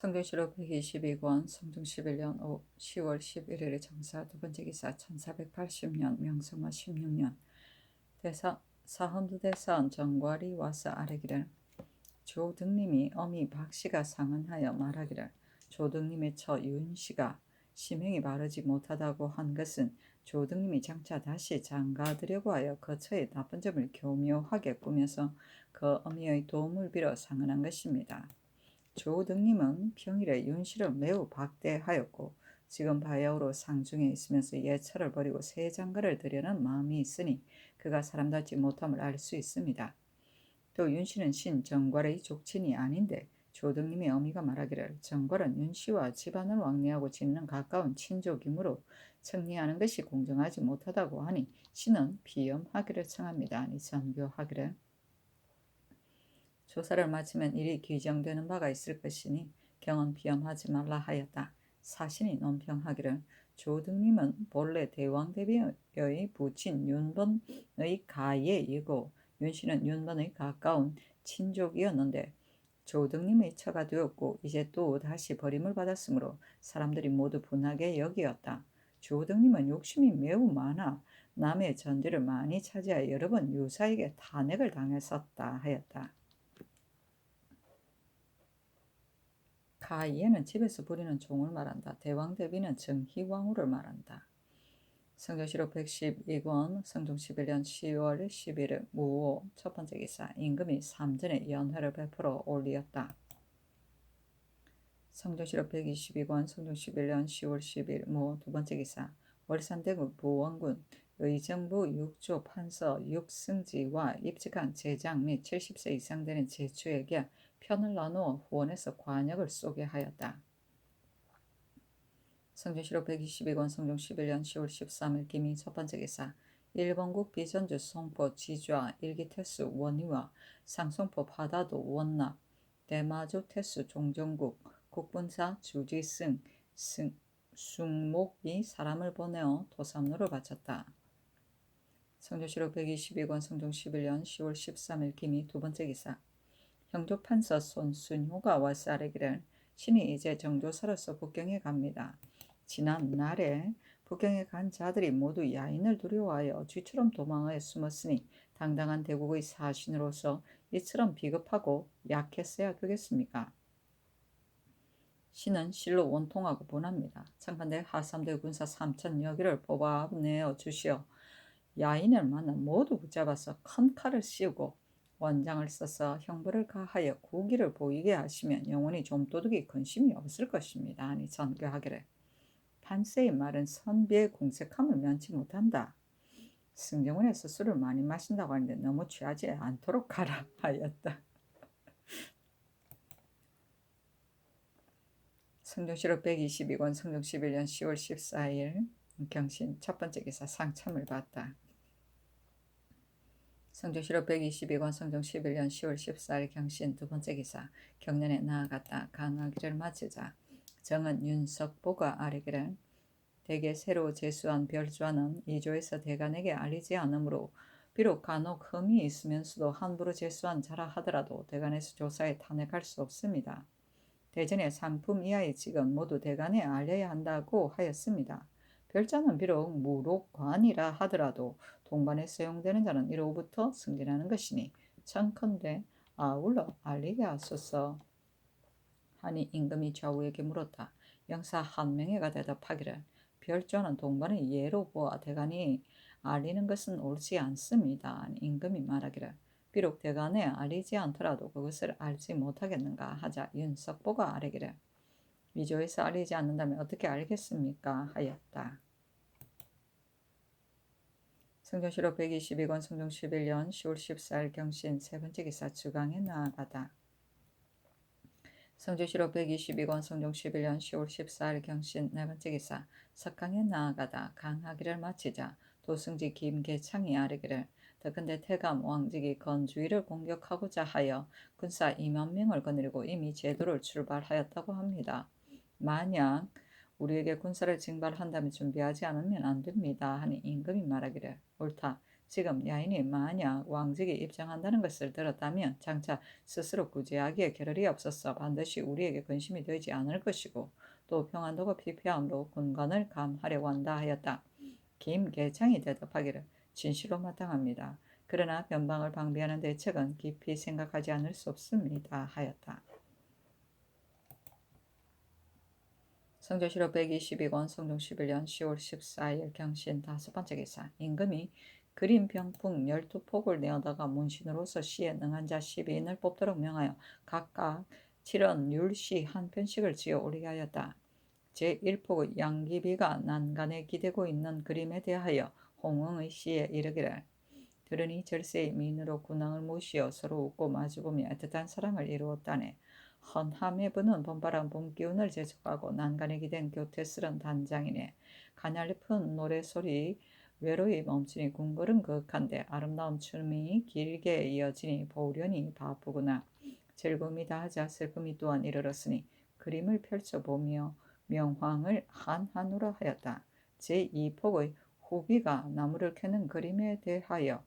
성경시록 122권 성종 11년 10월 11일의 정사 두 번째 기사 1480년 명성화 16년 대사 사헌부대사원 정괄이 와서 아뢰기를 조등님이 어미 박씨가 상언하여 말하기를 조등님의 처 윤씨가 심행이 바르지 못하다고 한 것은 조등님이 장차 다시 장가들려고 하여 그 처의 나쁜 점을 교묘하게 꾸며서 그 어미의 도움을 빌어 상언한 것입니다. 조등님은 평일에 윤씨를 매우 박대하였고 지금 바야흐로 상중에 있으면서 예처를 버리고 새 장가를 들여는 마음이 있으니 그가 사람답지 못함을 알 수 있습니다. 또 윤씨는 신정괄의 족친이 아닌데 조등님의 어미가 말하기를 정괄은 윤씨와 집안을 왕래하고 지내는 가까운 친족이므로 청리하는 것이 공정하지 못하다고 하니 신은 비염하기를 청합니다. 아니 전교하기를 조사를 마치면 일이 규정되는 바가 있을 것이니 경은 비염하지 말라 하였다. 사신이 논평하기를 조등님은 본래 대왕대비의 부친 윤번의 가예이고 윤씨는 윤번의 가까운 친족이었는데 조등님의 처가 되었고 이제 또 다시 버림을 받았으므로 사람들이 모두 분하게 여기었다. 조등님은 욕심이 매우 많아 남의 전제를 많이 차지하여 여러 번 유사에게 탄핵을 당했었다 하였다. 가이에는 집에서 부리는 종을 말한다. 대왕대비는 정희왕후를 말한다. 성경시록 112권 성종 11년 10월 11일 무오 첫 번째 기사 임금이 삼전에 연회를 베풀어 올리었다. 성경시록 122권 성종 11년 10월 10일 무오 두 번째 기사 월산대군 부원군 의정부 6조 판서 6승지와 입직한 제장 및 70세 이상 되는 제추에게 편을 나누어 후원해서 관역을 쏘게 하였다. 성경시록 122권 성종 11년 10월 13일 기미 첫 번째 기사 일본국 비전주 송포 지좌 일기태수 원희와 상송포 바다도 원납 대마주 태수 종정국 국분사 주지승 숭목이 사람을 보내어 도삼로를 바쳤다. 성경시록 122권 성종 11년 10월 13일 기미 두 번째 기사 형조판서 손순효가 와서 아뢰기를 신이 이제 정조사로서 북경에 갑니다. 지난 날에 북경에 간 자들이 모두 야인을 두려워하여 쥐처럼 도망하여 숨었으니 당당한 대국의 사신으로서 이처럼 비겁하고 약했어야 되겠습니까? 신은 실로 원통하고 분합니다. 창간대 하삼대 군사 3,000여기를 뽑아내어 주시어 야인을 만나 모두 붙잡아서 큰 칼을 씌우고 원장을 써서 형벌을 가하여 구기를 보이게 하시면 영원히 좀도둑이 근심이 없을 것입니다. 아니 전교하기를 판세의 말은 선비의 궁색함을 면치 못한다. 승정원에서 술을 많이 마신다고 하는데 너무 취하지 않도록 하라 하였다. 성종시록 122권 성종 11년 10월 14일 경신 첫 번째 기사 상참을 받다. 성종시록 122권 성종 11년 10월 14일 경신 두 번째 기사 경련에 나아갔다. 강하기를 마치자 정은 윤석보가 아뢰기를 대개 새로 제수한 별좌는 이조에서 대간에게 알리지 않으므로 비록 간혹 흠이 있으면서도 함부로 제수한 자라 하더라도 대간에서 조사에 탄핵할 수 없습니다. 대전의 상품 이하의 직은 모두 대간에 알려야 한다고 하였습니다. 별자는 비록 무록관이라 하더라도 동반에 사용되는 자는 이로부터 승진하는 것이니 청컨대 아울러 알리게 하소서 하니 임금이 좌우에게 물었다. 영사 한 명에가 대답하기를 별조는 동반의 예로 보아 대간이 알리는 것은 옳지 않습니다. 임금이 말하기를 비록 대간에 알리지 않더라도 그것을 알지 못하겠는가 하자 윤석보가 아뢰기를 위조해서 알리지 않는다면 어떻게 알겠습니까 하였다. 성경시록 122권 성종 11년 10월 14일 경신 세 번째 기사 주강에 나아가다. 성종시록 122권 성종 11년 10월 14일 경신 네 번째 기사 석강에 나아가다 강하기를 마치자 도승지 김계창이 아뢰기를 더근대 태감 왕직이 건주의를 공격하고자 하여 군사 2만 명을 거느리고 이미 제도를 출발하였다고 합니다. 만약 우리에게 군사를 징발한다면 준비하지 않으면 안 됩니다. 하니 임금이 말하기를 옳다. 지금 야인이 만약 왕직에 입장한다는 것을 들었다면 장차 스스로 구제하기에 겨를이 없어서 반드시 우리에게 근심이 되지 않을 것이고 또 평안도가 피폐함으로 군관을 감하려고 한다 하였다. 김계창이 대답하기를 진실로 마땅합니다. 그러나 변방을 방비하는 대책은 깊이 생각하지 않을 수 없습니다 하였다. 성조실록 122권 성종 11년 10월 14일 경신 5번째 기사. 임금이 그림 병풍 12폭을 내어다가 문신으로서 시에 능한 자 12인을 뽑도록 명하여 각각 7원 율시 한 편씩을 지어 올리게 하였다. 제1폭의 양귀비가 난간에 기대고 있는 그림에 대하여 홍응의 시에 이르기를 들으니 절세의 미인으로 군왕을 모시어 서로 웃고 마주보며 애틋한 사랑을 이루었다네. 헌함에 부는 봄바람 봄기운을 제촉하고 난간에 기댄 교태스런 단장이네. 가냘픈 노래소리 외로이 멈추니 궁궐은 그윽한데 아름다운 춤이 길게 이어지니 보려니 바쁘구나. 즐거움이 다하자 슬픔이 또한 이르렀으니 그림을 펼쳐보며 명황을 한한으로 하였다. 제2폭의 후비가 나무를 캐는 그림에 대하여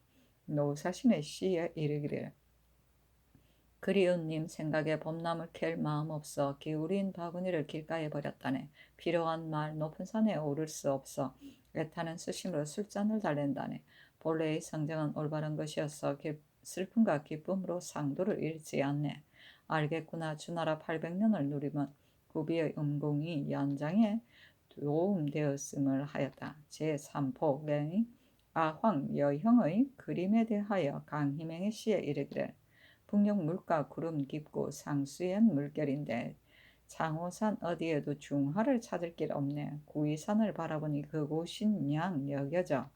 노사신의 시에 이르기를 그리운님 생각에 봄나물 캘 마음 없어 기울인 바구니를 길가에 버렸다네. 필요한 말 높은 산에 오를 수 없어 애타는 수심으로 술잔을 달랜다네. 본래의 성정은 올바른 것이었어 슬픔과 기쁨으로 상도를 잃지 않네. 알겠구나. 주나라 800년을 누리면 구비의 음궁이 연장에 도움되었음을 하였다. 제3폭의 아황 여형의 그림에 대하여 강희맹의 시에 이르기를 북녘 물가 구름 깊고 상수엔 물결인데 장호산 어디에도 중하를 찾을 길 없네. 구이산을 바라보니 그곳인 양 여겨져.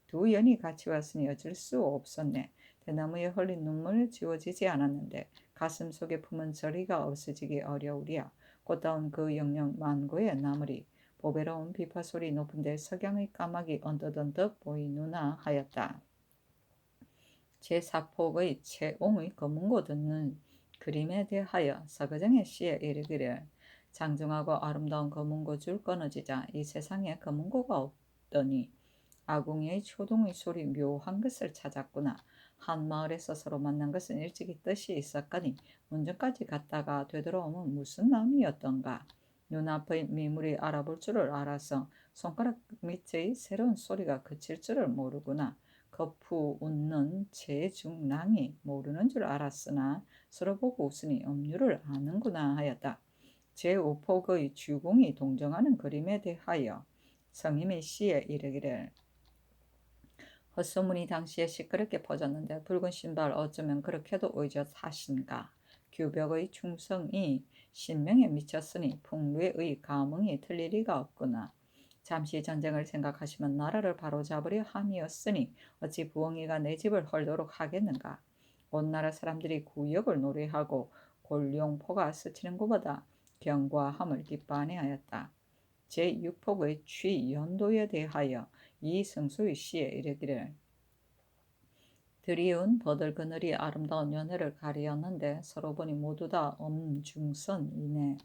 두 연이 같이 왔으니 어쩔 수 없었네. 대나무에 흘린 눈물 지워지지 않았는데 가슴 속에 품은 저리가 없어지기 어려우랴. 꽃다운 그 영영 만고의 나물이 보배로운 비파소리 높은데 석양의 까마귀 언뜻언뜻 보이누나 하였다. 제4폭의 채옹의 검은고 듣는 그림에 대하여 서거정의 시에 이르기를 장중하고 아름다운 검은고 줄 끊어지자 이 세상에 검은고가 없더니 아궁이의 초동의 소리 묘한 것을 찾았구나. 한 마을에서 서로 만난 것은 일찍이 뜻이 있었거니 문전까지 갔다가 되돌아오면 무슨 마음이었던가. 눈앞의 미물이 알아볼 줄을 알아서 손가락 밑의 새로운 소리가 그칠 줄을 모르구나. 거푸 웃는 제중랑이 모르는 줄 알았으나 서로 보고 웃으니 음유를 아는구나 하였다. 제5폭의 주공이 동정하는 그림에 대하여 성임의 시에 이르기를 헛소문이 당시에 시끄럽게 퍼졌는데 붉은 신발 어쩌면 그렇게도 의젓하신가. 규벽의 충성이 신명에 미쳤으니 풍류의 감흥이 틀릴 리가 없구나. 잠시 전쟁을 생각하시면 나라를 바로잡으려 함이었으니 어찌 부엉이가 내 집을 헐도록 하겠는가. 온 나라 사람들이 구역을 노래하고 골룡포가 스치는 것보다 경과함을 기뻐하네 하였다. 제6폭의 취연도에 대하여 이승수의 시에 이르기를 드리운 버들 그늘이 아름다운 연애를 가리었는데 서로 보니 모두 다 엄중선이네.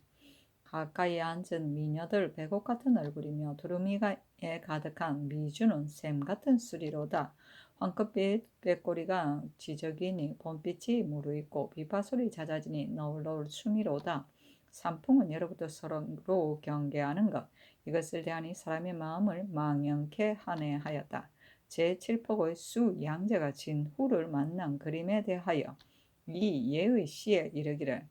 가까이 앉은 미녀들 배곡 같은 얼굴이며 두루미에 가득한 미주는 샘 같은 수리로다. 황급빛 꾀꼬리가 지저귀니 봄빛이 무르익고 비파소리 잦아지니 너울너울 춤이로다. 산풍은 예로부터 서로 경계하는 것 이것을 대하니 사람의 마음을 망연케 하네 하였다. 제7폭의 수양제가 진후를 만난 그림에 대하여 이 예의 시에 이르기를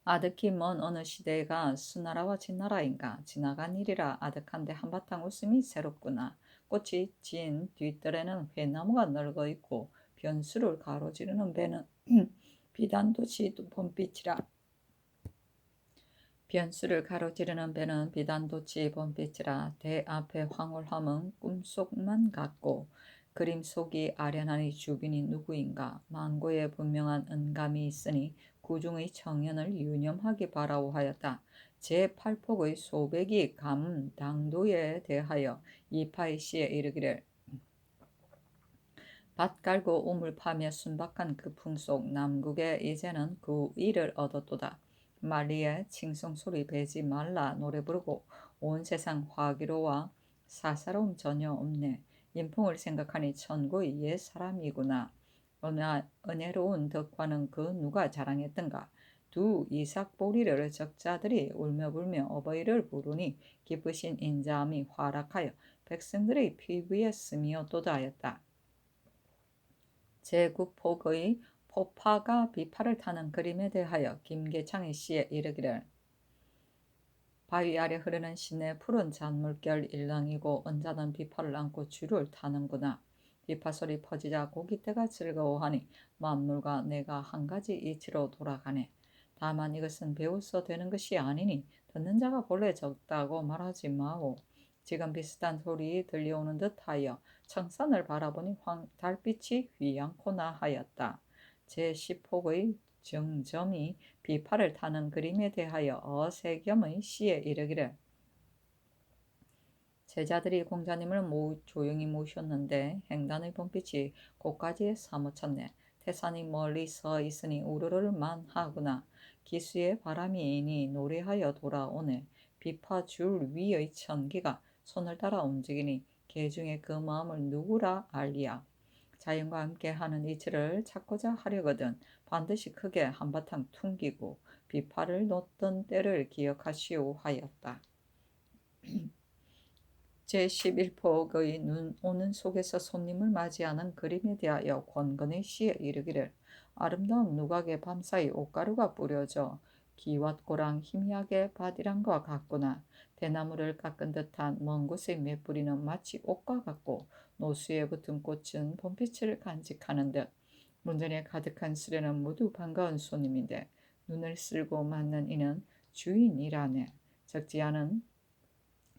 아득히 먼 어느 시대가 수나라와 진나라인가 지나간 일이라 아득한데 한바탕 웃음이 새롭구나. 꽃이 진 뒷뜰에는 회나무가 널거 있고 변수를 가로지르는 배는 비단도치 봄빛이라 변수를 가로지르는 배는 비단도치 봄빛이라 대 앞에 황홀함은 꿈속만 같고 그림 속이 아련하니 주빈이 누구인가. 망고에 분명한 은감이 있으니 구중의 청년을 유념하기 바라오하였다. 제8폭의 소백이 감당도에 대하여 이파이 시에 이르기를 밭 갈고 우물 파며 순박한 그 풍속 남국에 이제는 그 일을 얻었도다. 말리에 칭송소리 베지 말라 노래 부르고 온 세상 화기로와 사사로움 전혀 없네. 인풍을 생각하니 천구의 옛 사람이구나. 은혜로운 덕과는 그 누가 자랑했던가. 두 이삭보리를 적자들이 울며불며 어버이를 부르니 기쁘신 인자함이 활락하여 백성들의 피부에 스미어 돋아하였다. 제9폭의 포파가 비파를 타는 그림에 대하여 김계창의 시에 이르기를 바위 아래 흐르는 시내 푸른 잔물결 일렁이고 언짢은 비파를 안고 줄을 타는구나. 비파 소리 퍼지자 고깃대가 즐거워하니 만물과 내가 한 가지 이치로 돌아가네. 다만 이것은 배워서 되는 것이 아니니 듣는 자가 본래 적다고 말하지 마오. 지금 비슷한 소리 들려오는 듯하여 청산을 바라보니 달빛이 휘황코나 하였다. 제10폭의 정점이 비파를 타는 그림에 대하여 어세겸의 시에 이르기를 제자들이 공자님을 조용히 모셨는데 행단의 봄빛이 곳까지 사무쳤네. 태산이 멀리 서 있으니 우르르만 하구나. 기수의 바람이 이니 노래하여 돌아오네. 비파 줄 위의 천기가 손을 따라 움직이니 개중에 그 마음을 누구라 알리야. 자연과 함께 하는 이치를 찾고자 하려거든 반드시 크게 한바탕 퉁기고 비파를 놓던 때를 기억하시오 하였다. 제11폭의 눈 오는 속에서 손님을 맞이하는 그림에 대하여 권건의 시에 이르기를 아름다운 누각의 밤사이 옷가루가 뿌려져 기왓고랑 희미하게 바디랑과 같구나. 대나무를 깎은 듯한 먼 곳의 맷뿌리는 마치 옷과 같고 노수에 붙은 꽃은 봄빛을 간직하는 듯. 문전에 가득한 수레는 모두 반가운 손님인데 눈을 쓸고 맞는 이는 주인이라네. 적지 않은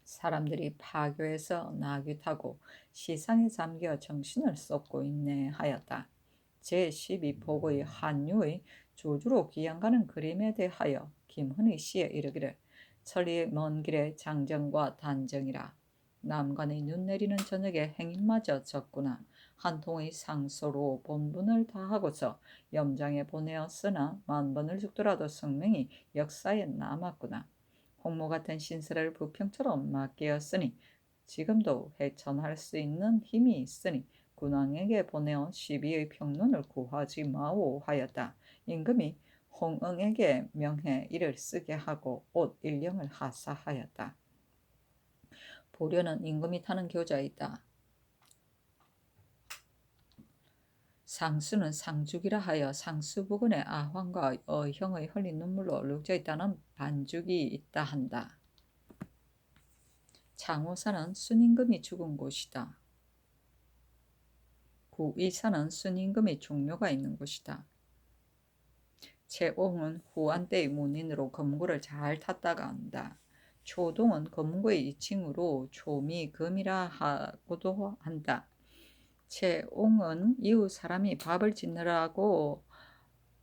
사람들이 파교에서 나귀 타고 시상에 잠겨 정신을 쏟고 있네 하였다. 제12폭의 한유의 조주로 귀양가는 그림에 대하여 김훈의 시에 이르기를 천리의 먼 길에 장정과 단정이라. 남관의 눈 내리는 저녁에 행인마저 적구나. 한 통의 상소로 본분을 다하고서 염장에 보내었으나 만번을 죽더라도 성명이 역사에 남았구나. 홍모 같은 신세를 부평처럼 맡기었으니 지금도 회천할 수 있는 힘이 있으니 군왕에게 보내어 시비의 평론을 구하지 마오 하였다. 임금이 홍응에게 명해 이를 쓰게 하고 옷 일령을 하사하였다. 보려는 임금이 타는 교자이다. 상수는 상죽이라 하여 상수 부근에 아황과 어형의 흘린 눈물로 얼룩져 있다는 반죽이 있다 한다. 창호사는 순임금이 죽은 곳이다. 구의사는 순임금의 종묘가 있는 곳이다. 채옹은 후한 때의 문인으로 검구를 잘 탔다가 한다. 초동은 검구의 이칭으로 초미금이라 하고도 한다. 채옹은 이웃 사람이 밥을 짓느라고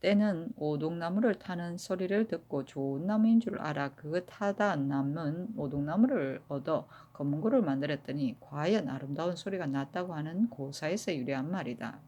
때는 오동나무를 타는 소리를 듣고 좋은 나무인 줄 알아 그 타다 남은 오동나무를 얻어 검은고를 만들었더니 과연 아름다운 소리가 났다고 하는 고사에서 유래한 말이다.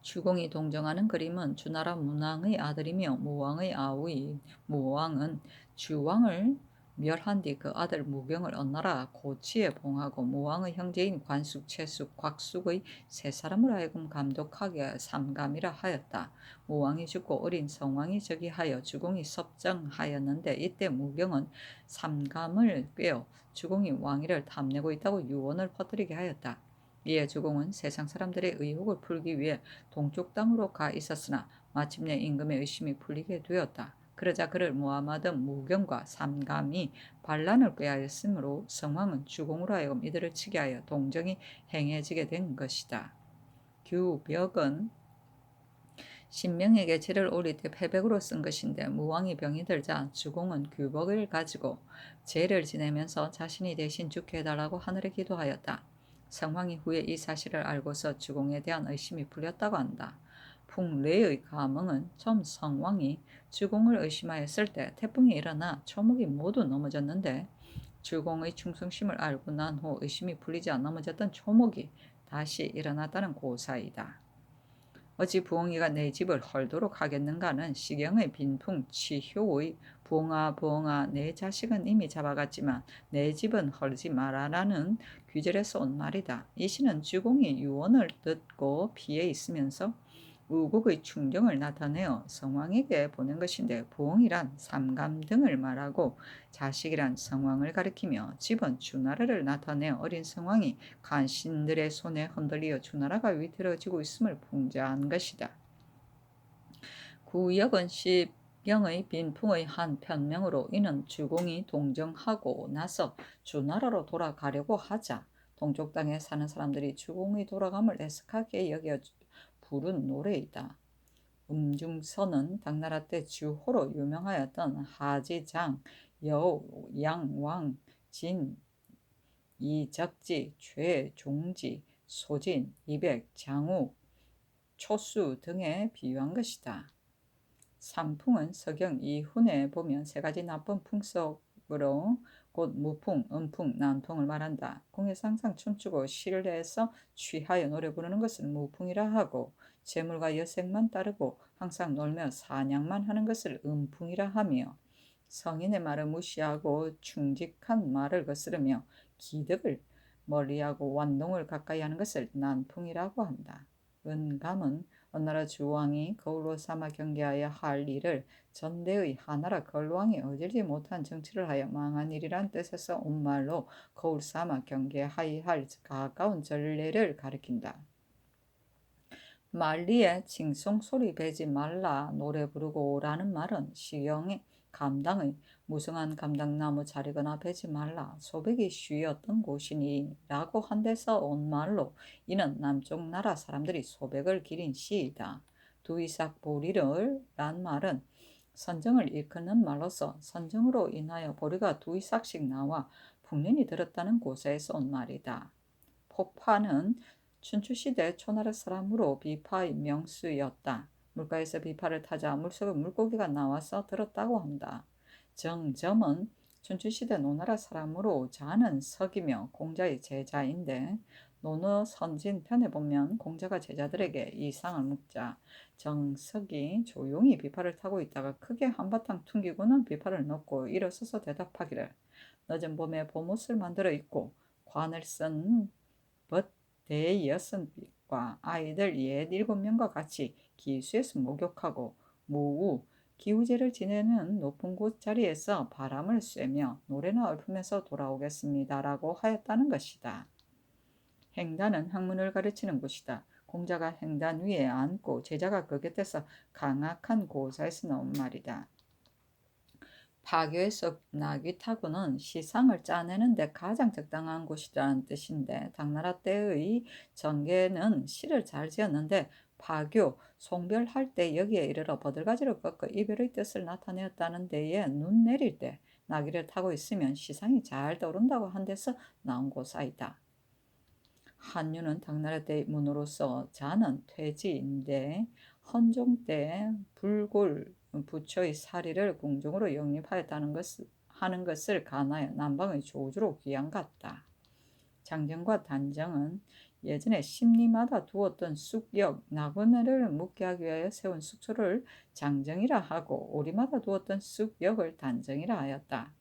주공이 동정하는 그림은 주나라 문왕의 아들이며 무왕의 아우인 무왕은 주왕을 멸한 뒤 그 아들 무경을 언나라 고치에 봉하고 무왕의 형제인 관숙, 채숙, 곽숙의 세 사람을 하여금 감독하게 삼감이라 하였다. 무왕이 죽고 어린 성왕이 즉위하여 주공이 섭정하였는데 이때 무경은 삼감을 꿰어 주공이 왕위를 탐내고 있다고 유언을 퍼뜨리게 하였다. 이에 주공은 세상 사람들의 의혹을 풀기 위해 동쪽 땅으로 가 있었으나 마침내 임금의 의심이 풀리게 되었다. 그러자 그를 모함하던 무경과 삼감이 반란을 꾀하였으므로 성왕은 주공으로 하여금 이들을 치게 하여 동정이 행해지게 된 것이다. 규벽은 신명에게 제를 올릴 때 패백으로 쓴 것인데 무왕이 병이 들자 주공은 규벽을 가지고 제를 지내면서 자신이 대신 죽게 해달라고 하늘에 기도하였다. 성왕이 후에 이 사실을 알고서 주공에 대한 의심이 풀렸다고 한다. 풍래의 가몽은 처음 성왕이 주공을 의심하였을 때 태풍이 일어나 초목이 모두 넘어졌는데 주공의 충성심을 알고 난 후 의심이 풀리자 넘어졌던 초목이 다시 일어났다는 고사이다. 어찌 부엉이가 내 집을 헐도록 하겠는가는 시경의 빈풍 치효의 부엉아 내 자식은 이미 잡아갔지만 내 집은 헐지 마라라는 귀절에서 온 말이다. 이 시는 주공이 유언을 듣고 피해 있으면서 우국의 충정을 나타내어 성왕에게 보낸 것인데 부엉이란 삼감 등을 말하고 자식이란 성왕을 가리키며 집은 주나라를 나타내어 어린 성왕이 간신들의 손에 흔들리어 주나라가 위태로워지고 있음을 풍자한 것이다. 구역은 시병의 빈풍의 한 편명으로 이는 주공이 동정하고 나서 주나라로 돌아가려고 하자 동쪽 땅에 사는 사람들이 주공이 돌아감을 애석하게 여겨 부른 노래이다. 음중선은 당나라 때 주호로 유명하였던 하지장, 여우, 양왕, 진, 이적지, 최종지, 소진, 이백, 장우, 초수 등에 비유한 것이다. 삼풍은 서경 이훈에 보면 세 가지 나쁜 풍속으로 곧 무풍, 음풍, 난풍을 말한다. 궁에서 항상 춤추고 시를 해서 취하여 노래 부르는 것을 무풍이라 하고 재물과 여색만 따르고 항상 놀며 사냥만 하는 것을 음풍이라 하며 성인의 말을 무시하고 충직한 말을 거스르며 기득을 멀리하고 완동을 가까이 하는 것을 난풍이라고 한다. 은감은 어느 나라 주왕이 거울로 삼아 경계하여 할 일을 전대의 하나라 걸왕이 어질지 못한 정치를 하여 망한 일이란 뜻에서 온 말로 거울 삼아 경계하여 할 가까운 전례를 가리킨다. 말리에 칭송 소리 베지 말라 노래 부르고 라는 말은 시경의 감당의 무성한 감당나무 자리거나 베지 말라 소백이 쉬었던 곳이니 라고 한 데서 온 말로 이는 남쪽 나라 사람들이 소백을 기린 시이다. 두이삭 보리를 란 말은 선정을 일컫는 말로서 선정으로 인하여 보리가 두이삭씩 나와 풍년이 들었다는 곳에서 온 말이다. 포파는 춘추시대 초나라 사람으로 비파의 명수였다. 물가에서 비파를 타자 물속에 물고기가 나와서 들었다고 한다. 정점은 춘추시대 노나라 사람으로 자는 석이며 공자의 제자인데 노너 선진 편에 보면 공자가 제자들에게 이 상을 묻자 정석이 조용히 비파를 타고 있다가 크게 한바탕 퉁기고는 비파를 놓고 일어서서 대답하기를 늦은 봄에 봄옷을 만들어 입고 관을 쓴 대여섯과 아이들 옛 7명과 같이 기수에서 목욕하고 무우 기우제를 지내는 높은 곳 자리에서 바람을 쐬며 노래나 읊으면서 돌아오겠습니다라고 하였다는 것이다. 행단은 학문을 가르치는 곳이다. 공자가 행단 위에 앉고 제자가 그 곁에서 강악한 고사에서 나온 말이다. 파교에서 낙이 타고는 시상을 짜내는 데 가장 적당한 곳이라는 뜻인데 당나라 때의 전개는 시를 잘 지었는데 파교, 송별할 때 여기에 이르러 버들가지를 꺾어 이별의 뜻을 나타내었다는 데에 눈 내릴 때 나귀를 타고 있으면 시상이 잘 떠오른다고 한 데서 나온 고사이다. 한유는 당나라 때의 문으로서 자는 퇴지인데 헌종 때 불골 부처의 사리를 궁중으로 영입하였다는 하는 것을 간하여 남방의 조주로 귀양갔다. 장정과 단정은 예전에 심리마다 두었던 쑥역, 나그네를 묵게 하기 위하여 세운 숙소를 장정이라 하고 오리마다 두었던 쑥역을 단정이라 하였다.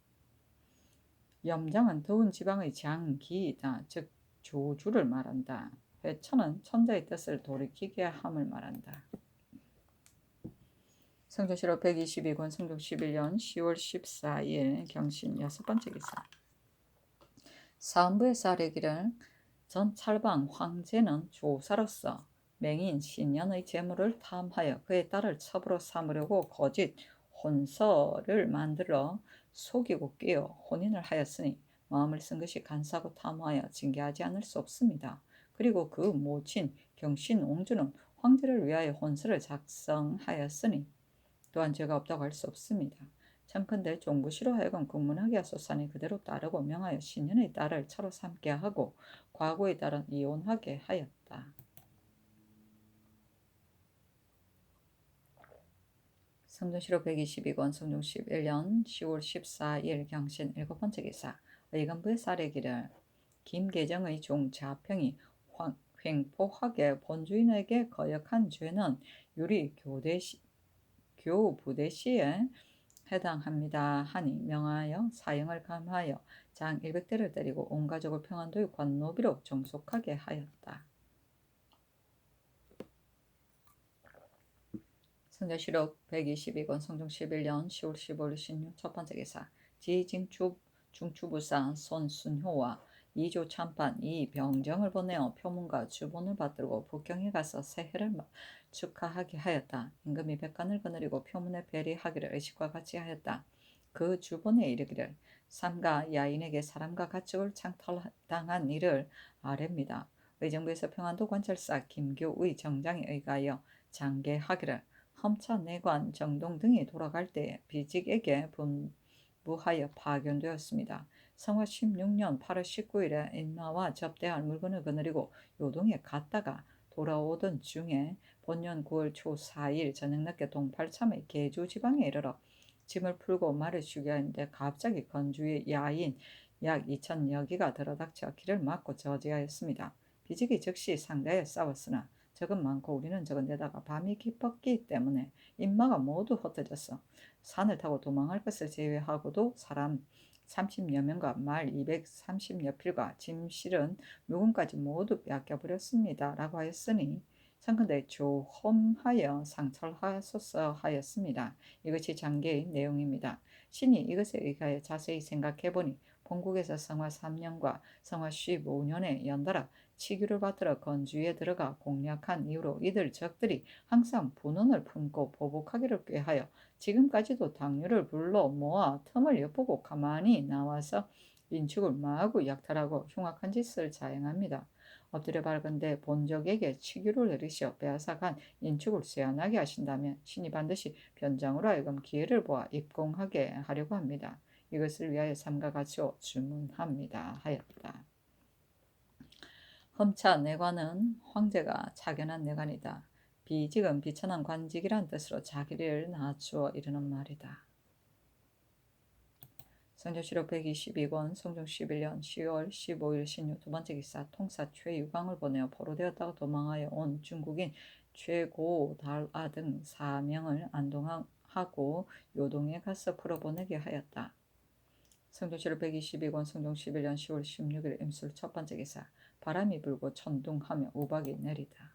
염장은 더운 지방의 장기이다. 즉 조주를 말한다. 회천은 천자의 뜻을 돌이키게 함을 말한다. 성조실록 122권 성종 11년 10월 14일 경신 6번째 기사. 사음부에서 아뢰기를 전 찰방 황제는 조사로서 맹인 신년의 재물을 탐하여 그의 딸을 첩으로 삼으려고 거짓 혼서를 만들어 속이고 끼어 혼인을 하였으니 마음을 쓴 것이 간사하고 탐하여 징계하지 않을 수 없습니다. 그리고 그 모친 경신옹주는 황제를 위하여 혼서를 작성하였으니 또한 죄가 없다고 할 수 없습니다. 참컨대 종부시로 하여금 국문하게 하소서니 그대로 따르고 명하여 신년의 딸을 차로 삼게 하고 과거의 딸은 이혼하게 하였다. 성종실록 122권 성종 11년 10월 14일 경신 7번째 기사. 의관부의 사례기를 김계정의 종 자평이 횡포하게 본주인에게 거역한 죄는 유리 교부대 시에 해당합니다 하니 명하여 사형을 감하여 장 100대를 때리고 온 가족을 평안도의 관노비로 종속하게 하였다. 성경시록 122권 성종 11년 10월 15일 16 첫 번째 기사 중추부사 손순효와 이조 참판 이병정을 보내어 표문과 주본을 받들고 북경에 가서 새해를 축하하게 하였다. 임금이 백관을 거느리고 표문에 배리하기를 의식과 같이 하였다. 그 주본에 이르기를 삼가 야인에게 사람과 가축을 창탈당한 일을 아뢰입니다. 의정부에서 평안도 관찰사 김교의 정장에 의하여 장계하기를 험차 내관 정동 등이 돌아갈 때에 비직에게 분부하여 파견되었습니다. 성화 16년 8월 19일에 인마와 접대할 물건을 거느리고 요동에 갔다가 돌아오던 중에 본년 9월 초 4일 저녁 늦게 동팔참의 계주 지방에 이르러 짐을 풀고 말을 쉬게 하는데 갑자기 건주의 야인 약 2,000여기가 들어닥쳐 길을 막고 저지하였습니다. 비직이 즉시 상대에 싸웠으나 적은 많고 우리는 적은데다가 밤이 깊었기 때문에 인마가 모두 흩어졌어. 산을 타고 도망할 것을 제외하고도 사람 30여 명과 말 230여 필과 짐 실은 묵은까지 모두 빼앗겨버렸습니다. 라고 하였으니 상근대 조험하여 상철하소서 하였습니다. 이것이 장계의 내용입니다. 신이 이것에 의하여 자세히 생각해보니 본국에서 성화 3년과 성화 15년에 연달아 치규를 받들어 건주에 들어가 공략한 이후로 이들 적들이 항상 분언을 품고 보복하기를 꾀하여 지금까지도 당류를 불러 모아 틈을 엿보고 가만히 나와서 인축을 마구 약탈하고 흉악한 짓을 자행합니다. 엎드려 밟은데 본적에게 치규를 내리시어 빼앗아간 인축을 쇠안하게 하신다면 신이 반드시 변장으로 하여금 기회를 보아 입공하게 하려고 합니다. 이것을 위하여 삼가 같이오 주문합니다 하였다. 험차 내관은 황제가 작연한 내관이다. 비직은 비천한 관직이란 뜻으로 자기를 낮추어 이르는 말이다. 성조시록 122권 성종 11년 10월 15일 16 두 번째 기사 통사 최유광을 보내어 포로되었다가 도망하여 온 중국인 최고달아 등 4명을 안동하고 요동에 가서 풀어보내게 하였다. 성조시록 122권 성종 11년 10월 16일 임술 첫 번째 기사 바람이 불고 천둥하며 우박이 내리다.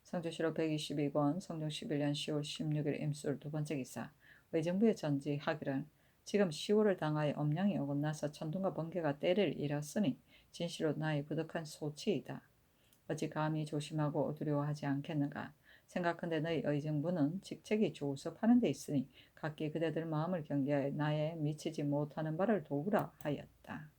성조시록 122권 성종 11년 10월 16일 임술 두 번째 기사 의정부에 전지하기를 지금 10월을 당하여 엄량이 어긋나서 천둥과 번개가 때를 잃었으니 진실로 나의 부득한 소치이다. 어찌 감히 조심하고 두려워하지 않겠는가. 생각한데 너희 의정부는 직책이 조섭하는 데 있으니 각기 그대들 마음을 경계하여 나의 미치지 못하는 바를 도우라 하였다.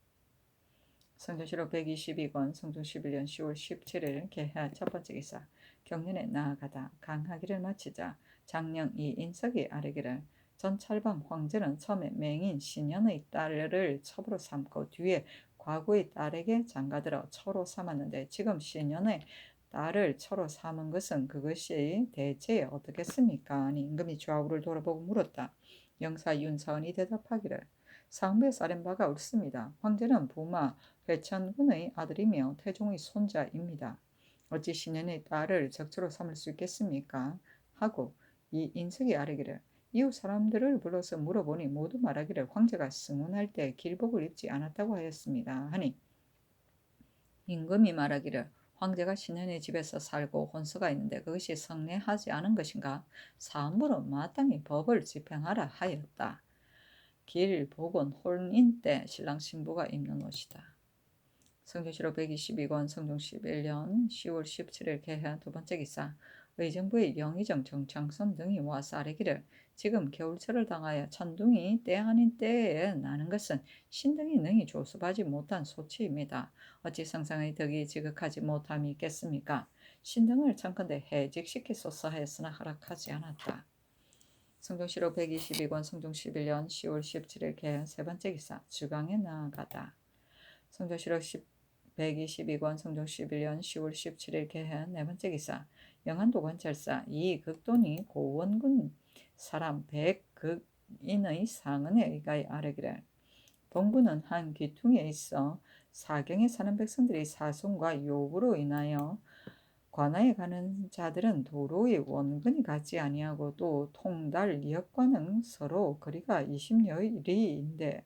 성조시록 122권 성종 11년 10월 17일 개하 첫 번째 기사 경륜에 나아가다 강하기를 마치자 장령 이인석이 아뢰기를 전찰방 황제는 처음에 맹인 신현의 딸을 첩으로 삼고 뒤에 과거의 딸에게 장가들어 처로 삼았는데 지금 신현의 딸을 처로 삼은 것은 그것이 대체 어떻겠습니까? 아니 임금이 좌우를 돌아보고 물었다. 영사 윤사원이 대답하기를 상부에 쌓인 바가 없습니다. 황제는 부마 회천군의 아들이며 태종의 손자입니다. 어찌 신현의 딸을 적처로 삼을 수 있겠습니까? 하고 이 인석이 아뢰기를 이웃 사람들을 불러서 물어보니 모두 말하기를 황제가 승훈할 때 길복을 입지 않았다고 하였습니다. 하니 임금이 말하기를 황제가 신현의 집에서 살고 혼수가 있는데 그것이 성례하지 않은 것인가? 사함으로 마땅히 법을 집행하라 하였다. 길복은 혼인 때 신랑 신부가 입는 옷이다. 성조시록 122권 성종 11년 10월 17일 개한 두 번째 기사 의정부의 영의정 정창선 등이 와서 아뢰기를 지금 겨울철을 당하여 천둥이 때 아닌 때에 나는 것은 신등이 능히 조습하지 못한 소치입니다. 어찌 상상의 덕이 지극하지 못함이 있겠습니까? 신등을 청컨대 해직시키소서 하였으나 허락하지 않았다. 성종시록 122권 성종 11년 10월 17일 개헌 세 번째 기사 주강에 나아가다. 성종시록 122권 성종 11년 10월 17일 개헌 네 번째 기사 영안도 관찰사 이극돈이 고원군 사람 백극인의 상은에 의하여 아뢰기를 동부는 한 귀퉁이에 있어 사경에 사는 백성들이 사송과 욕으로 인하여 관아에 가는 자들은 도로의 원근이 같지 아니하고 또 통달역과는 서로 거리가 20여리인데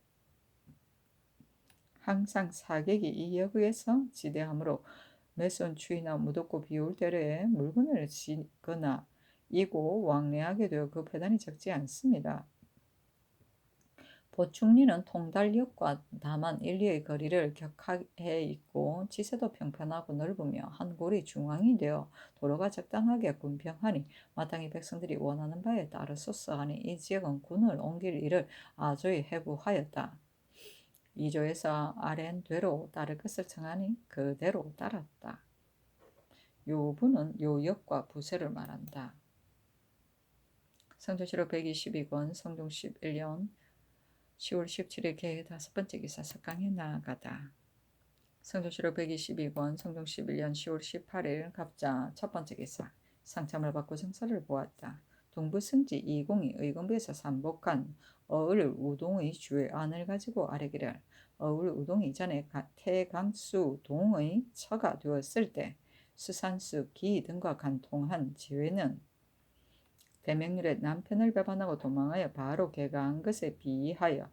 항상 사객이 이 역에서 지대하므로 매선 추위나 무덥고 비올 때에 물건을 싣거나 이고 왕래하게 되어 그 배단이 적지 않습니다. 보충리는 통달역과 다만 1, 2의 거리를 격하해 있고 지세도 평평하고 넓으며 한 골이 중앙이 되어 도로가 적당하게 군평하니 마땅히 백성들이 원하는 바에 따르소서 하니 이 지역은 군을 옮길 일을 아주히 해부하였다. 2조에서 아랜되로 따를 것을 청하니 그대로 따랐다. 요 부는 요 역과 부세를 말한다. 성조실록 122권 성종 11년 10월 17일 개회 5번째 기사 석강에 나아가다. 성조실록 122권 성종 11년 10월 18일 갑자 첫번째 기사 상참을 받고 정사를 보았다. 동부승지 이공이 의금부에서 삼복한 어을 우동의 주의 안을 가지고 아뢰기를 어을 우동이 전에 태강수 동의 처가 되었을 때 수산수 기 등과 간통한 지회는 대명률의 남편을 배반하고 도망하여 바로 개가한 것에 비하여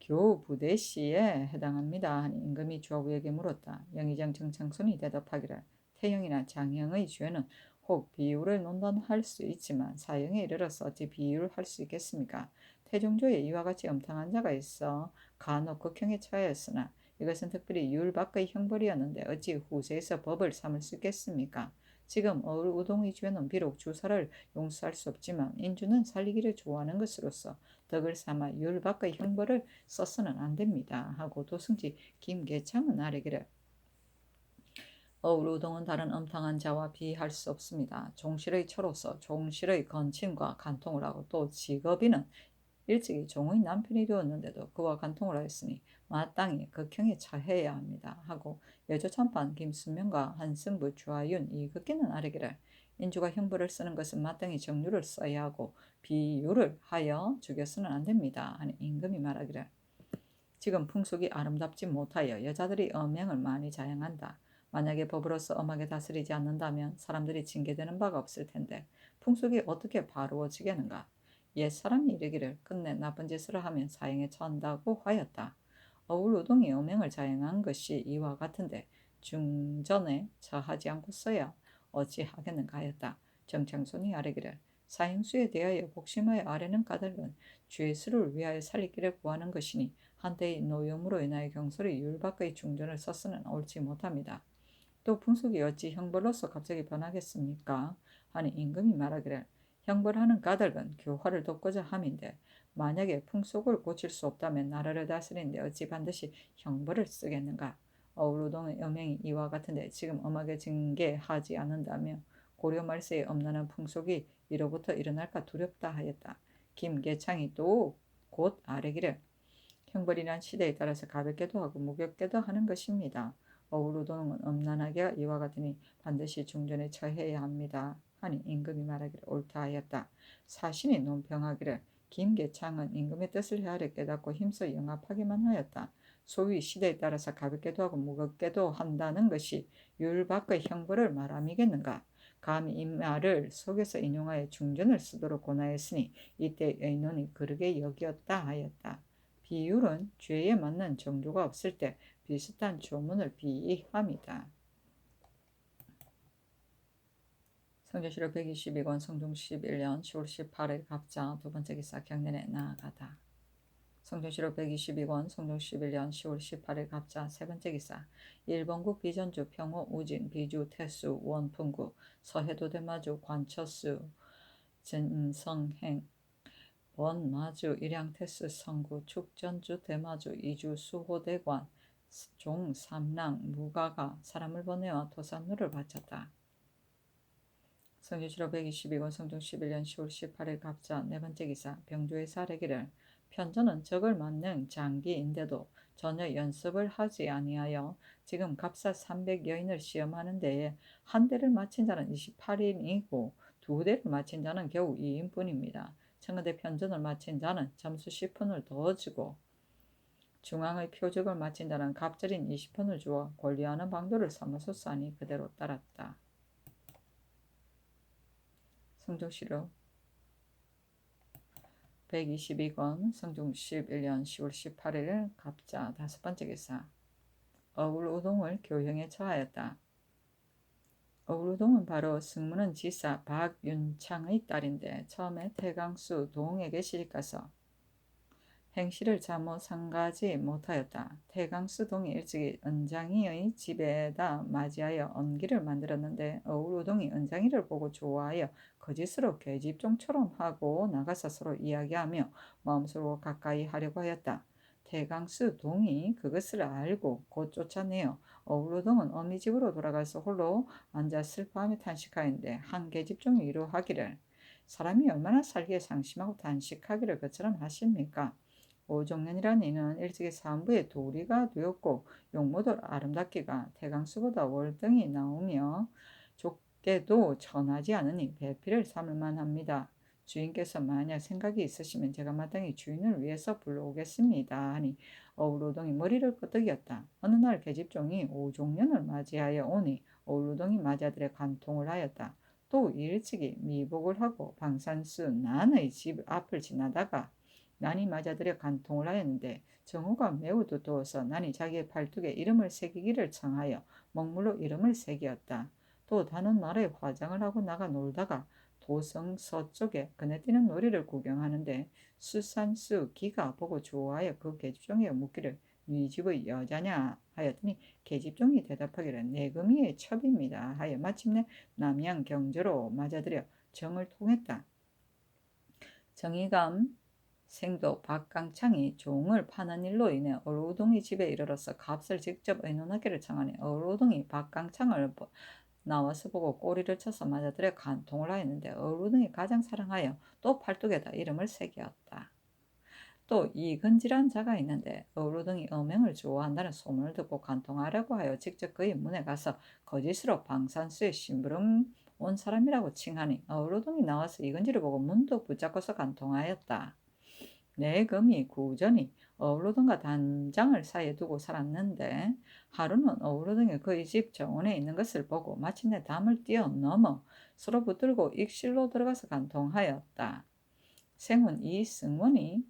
교부대 시에 해당합니다. 하니 임금이 주하부에게 물었다. 영의정 정창손이 대답하기를 태형이나 장형의 죄는 혹 비유를 논단할 수 있지만 사형에 이르러서 어찌 비유를 할 수 있겠습니까? 태종조에 이와 같이 엄탕한 자가 있어 간혹 극형에 처하였으나 이것은 특별히 율 밖의 형벌이었는데 어찌 후세에서 법을 삼을 수 있겠습니까? 지금 어울우동의 죄는 비록 주사를 용서할 수 없지만 인주는 살리기를 좋아하는 것으로서 덕을 삼아 율 밖의 형벌을 써서는 안 됩니다. 하고 도승지 김계창은 아뢰기를 어울우동은 다른 엄탕한 자와 비할 수 없습니다. 종실의 처로서 종실의 건친과 간통을 하고 또 직업인은 일찍이 종의 남편이 되었는데도 그와 간통을 하였으니 마땅히 극형에 처해야 합니다. 하고 여조참판 김순명과 한승부 주하윤 이극기는 아뢰기를 인주가 형벌을 쓰는 것은 마땅히 정류를 써야 하고 비유를 하여 죽여서는 안 됩니다. 하니 임금이 말하기를 지금 풍속이 아름답지 못하여 여자들이 엄행을 많이 자행한다. 만약에 법으로서 엄하게 다스리지 않는다면 사람들이 징계되는 바가 없을 텐데 풍속이 어떻게 바로워지겠는가? 옛 사람이 이르기를 끝내 나쁜 짓을 하면 사형에 처한다고 하였다. 어울우동이 엄행을 자행한 것이 이와 같은데 중전에 처하지 않고서야 어찌하겠는가 하였다. 정창손이 아뢰기를 사형수에 대하여 복심하여 아뢰는 까닭은 죄수를 위하여 살리기를 구하는 것이니 한때의 노염으로 인하여 경솔이 율 밖의 중전을 써서는 옳지 못합니다. 또 풍속이 어찌 형벌로서 갑자기 변하겠습니까? 하니 임금이 말하기를 형벌하는 까닭은 교화를 돕고자 함인데 만약에 풍속을 고칠 수 없다면 나라를 다스리는데 어찌 반드시 형벌을 쓰겠는가? 어울우동의 음행이 이와 같은데 지금 엄하게 징계하지 않는다며 고려 말세에 엄난한 풍속이 이로부터 일어날까 두렵다 하였다. 김계창이 또 곧 아뢰기를 형벌이란 시대에 따라서 가볍게도 하고 무겁게도 하는 것입니다. 어울우동은 엄난하게 이와 같으니 반드시 중전에 처해야 합니다. 하니 임금이 말하기를 옳다 하였다. 사신이 논평하기를 김계창은 임금의 뜻을 헤아려 깨닫고 힘써 영합하기만 하였다. 소위 시대에 따라서 가볍게도 하고 무겁게도 한다는 것이 율 밖의 형벌을 말함이겠는가? 감히 이 말을 속에서 인용하여 중전을 쓰도록 권하였으니 이때 의논이 그르게 여기었다 하였다. 비율은 죄에 맞는 정조가 없을 때 비슷한 조문을 비의합니다. 성조실록 122권 성종 11년 10월 18일 갑자 두번째 기사 경년에 나아가다. 성종실록 122권 성종 11년 10월 18일 갑자 세번째 기사 일본국 비전주 평호 우진 비주 태수 원풍구 서해도 대마주 관처수 진성행 원마주 일양태수 성구 축전주 대마주 이주 수호대관 종 삼랑 무가가 사람을 보내어 도산노를 바쳤다. 성조실록 122권 성종 11년 10월 18일 갑자 네번째 기사 병조에서 아뢰기를 편전은 적을 맞는 장기인데도 전혀 연습을 하지 아니하여 지금 갑사 300여인을 시험하는 데에 한 대를 마친 자는 28인이고 두 대를 마친 자는 겨우 2인뿐입니다. 청와대 편전을 마친 자는 점수 10분을 더 주고 중앙의 표적을 마친 자는 갑절인 20분을 주어 권리하는 방도를 삼으소서 하니 그대로 따랐다. 성종시로 122권 성종 11년 10월 18일 갑자 5번째 기사. 어울우동을 교형에 처하였다. 어울우동은 바로 승무는 지사 박윤창의 딸인데 처음에 태강수 동에게 시집가서 행실을 잘못 상가지 못하였다. 태강수 동이 일찍이 은장이의 집에다 맞이하여 언기를 만들었는데 어울우동이 은장이를 보고 좋아하여 거짓으로 계집종처럼 하고 나가서 서로 이야기하며 마음속으로 가까이 하려고 하였다. 태강수 동이 그것을 알고 곧 쫓아내어 어울우동은 어미 집으로 돌아가서 홀로 앉아 슬퍼하며 탄식하였는데 한 계집종이 이러하기를 사람이 얼마나 살기에 상심하고 탄식하기를 그처럼 하십니까? 오종년이라는 이는 일찍이 산부의 도리가 되었고 용모도 아름답기가 태강수보다 월등히 나오며 좁게도 천하지 않으니 배필을 삼을 만합니다. 주인께서 만약 생각이 있으시면 제가 마땅히 주인을 위해서 불러오겠습니다 하니 어울우동이 머리를 끄덕였다. 어느 날 계집종이 오종년을 맞이하여 오니 어울우동이 맞아들여 간통을 하였다. 또 일찍이 미복을 하고 방산수 난의 집 앞을 지나다가 난이 맞아들여 간통을 하였는데 정후가 매우 두터워서 난이 자기의 팔뚝에 이름을 새기기를 청하여 먹물로 이름을 새기었다. 또 다른 날에 화장을 하고 나가 놀다가 도성 서쪽에 그네 뛰는 놀이를 구경하는데 수산수 기가 보고 좋아하여 그 계집종에 묻기를 네 집의 여자냐 하였더니 계집종이 대답하기를 내금이의 첩입니다 하여 마침내 남양 경주로 맞아들여 정을 통했다. 정의감 생도 박강창이 종을 파는 일로 인해 어울우동이 집에 이르러서 값을 직접 의논하기를 청하니 어울우동이 박강창을 나와서 보고 꼬리를 쳐서 맞아들여 간통을 하였는데 어울우동이 가장 사랑하여 또 팔뚝에다 이름을 새겼다. 또 이근지란 자가 있는데 어울우동이 어명을 좋아한다는 소문을 듣고 간통하려고 하여 직접 그의 문에 가서 거짓으로 방산수의 심부름 온 사람이라고 칭하니 어울우동이 나와서 이근지를 보고 문득 붙잡고서 간통하였다. 내금이 구전이 어울우동과 단장을 사이에 두고 살았는데 하루는 어울우동이 그의 집 정원에 있는 것을 보고 마침내 담을 뛰어넘어 서로 붙들고 익실로 들어가서 간통하였다. 생은 이승원이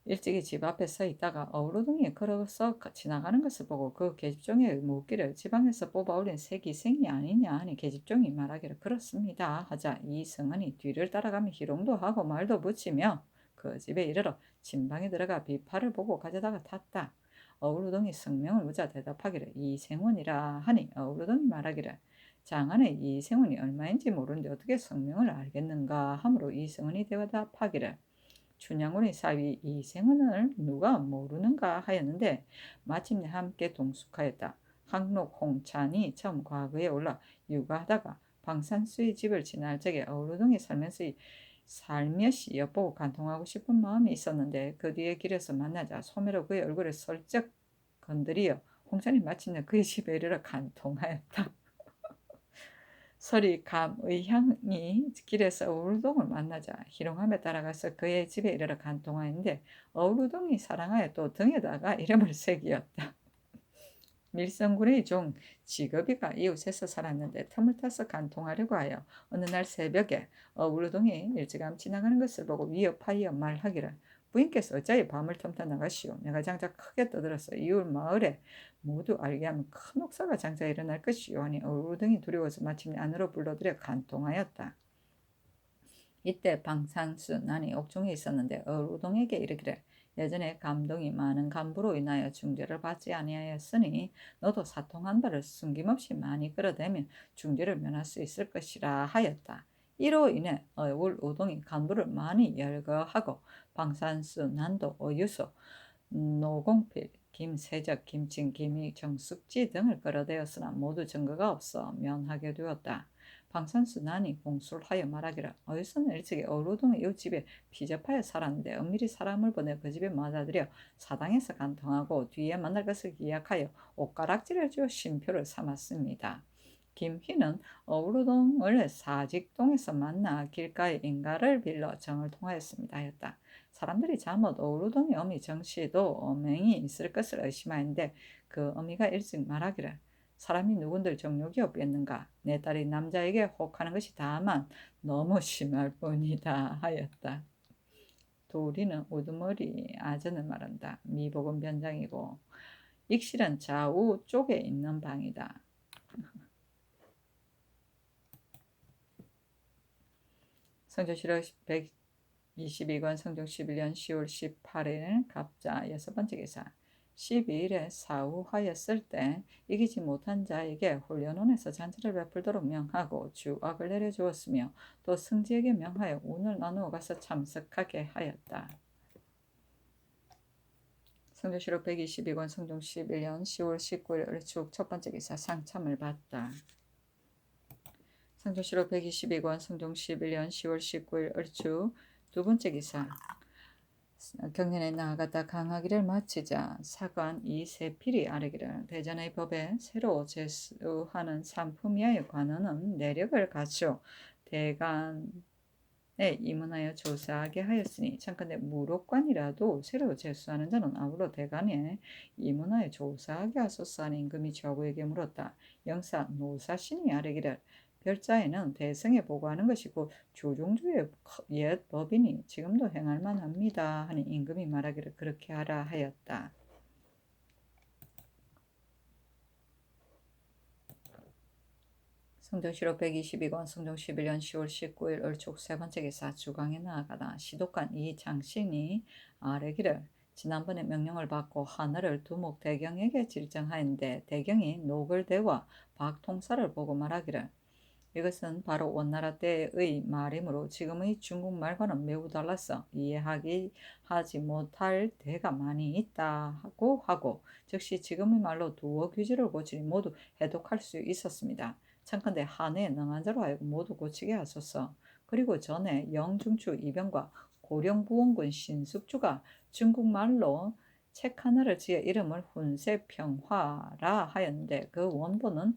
일찍이 집 앞에 서 있다가 어울우동이 걸어서 지나가는 것을 보고 그 계집종의 묻기를 지방에서 뽑아올린 새 기생이 아니냐 하니 계집종이 말하기를 그렇습니다 하자 이승원이 뒤를 따라가며 희롱도 하고 말도 붙이며 그 집에 이르러 침방에 들어가 비파를 보고 가져다가 탔다. 어울우동이 성명을 묻자 대답하기를 이생원이라 하니 어울우동이 말하기를 장안에 이생원이 얼마인지 모르는데 어떻게 성명을 알겠는가 하므로 이생원이 대답하기를 춘향군의 사위 이생원을 누가 모르는가 하였는데 마침내 함께 동숙하였다. 항록 홍찬이 처음 과거에 올라 육아하다가 방산수의 집을 지날 적에 어울우동에 살며시 엿보고 간통하고 싶은 마음이 있었는데 그 뒤에 길에서 만나자 소매로 그의 얼굴을 슬쩍 건드리어 홍찬이 마침내 그의 집에 이르러 간통하였다. 설이 감의향이 길에서 어울우동을 만나자 희롱하며 따라가서 그의 집에 이르러 간통하였는데 어울우동이 사랑하여 또 등에다가 이름을 새기었다. 밀성군의 종 지급이가 이웃에서 살았는데 틈을 타서 간통하려고 하여 어느 날 새벽에 어울우동이 일찌감 지나가는 것을 보고 위협하여 말하기를 부인께서 어찌하여 밤을 틈타 나가시오. 내가 장차 크게 떠들어서 이웃 마을에 모두 알게 하면 큰 옥사가 장차 일어날 것이오 하니 어울우동이 두려워서 마침내 안으로 불러들여 간통하였다. 이때 방산수 난이 옥중에 있었는데 어울우동에게 이르기를 예전에 감동이 많은 간부로 인하여 중죄를 받지 아니하였으니 너도 사통한 바를 숨김없이 많이 끌어대면 중죄를 면할 수 있을 것이라 하였다. 이로 인해 어울우동이 간부를 많이 열거하고 방산수, 난도, 어유소, 노공필, 김세적, 김칭, 김희, 정숙지 등을 끌어대었으나 모두 증거가 없어 면하게 되었다. 방산수 난이 공수를 하여 말하기를 어디서는 일찍이 어울우동의 이웃집에 피접하여 살았는데 은밀히 사람을 보내 그 집에 맞아들여 사당에서 간통하고 뒤에 만날 것을 기약하여 옷가락질을 주어 쉼표를 삼았습니다. 김희는 어울우동을 사직동에서 만나 길가에 인가를 빌려 정을 통하였습니다 하였다. 사람들이 잘못 어울우동의 어미 정씨도 어명이 있을 것을 의심하였는데 그 어미가 일찍 말하기를 사람이 누군들 정욕이 없겠는가. 내 딸이 남자에게 혹하는 것이 다만 너무 심할 뿐이다 하였다. 도리는 우두머리 아전을 말한다. 미복은 변장이고 익실은 좌우 쪽에 있는 방이다. 성조실록 122권 성종 11년 10월 18일 갑자 여섯 번째 기사 12일에 사후하였을 때 이기지 못한 자에게 훈련원에서 잔치를 베풀도록 명하고 주악을 내려주었으며 또 승지에게 명하여 운을 나누어 가서 참석하게 하였다. 성조실록 122권 성종 11년 10월 19일 을축 첫 번째 기사 상참을 받다. 성조실록 122권 성종 11년 10월 19일 을축 두 번째 기사 경년에 나아갔다 강하기를 마치자 사관 이세필이 아뢰기를 대전의 법에 새로 제수하는 상품이하여 관원은 내력을 갖추어 대간에 입문하여 조사하게 하였으니 참건대 무록관이라도 새로 제수하는 자는 아무로 대간에 입문하여 조사하게 하소서 하는 임금이 좌우에게 물었다. 영사 노사신이 아뢰기를 별자에는 대성에 보고하는 것이고 조종주의 옛 법이니 지금도 행할 만합니다 하니 임금이 말하기를 그렇게 하라 하였다. 성종실록 122권 성종 11년 10월 19일 을축 세 번째 기사 주강에 나아가다 시독관 이장신이 아뢰기를 지난번에 명령을 받고 하늘을 두목 대경에게 질정하였는데 대경이 노글대와 박통사를 보고 말하기를 이것은 바로 원나라 때의 말이므로 지금의 중국말과는 매우 달라서 이해하지 못할 데가 많이 있다고 하고 즉시 지금의 말로 두어 규지를 고치니 모두 해독할 수 있었습니다. 참건대 한해에 능한 자로 하여금 모두 고치게 하소서. 그리고 전에 영중추 이병과 고령부원군 신숙주가 중국말로 책 하나를 지어 이름을 훈세평화라 하였는데 그 원본은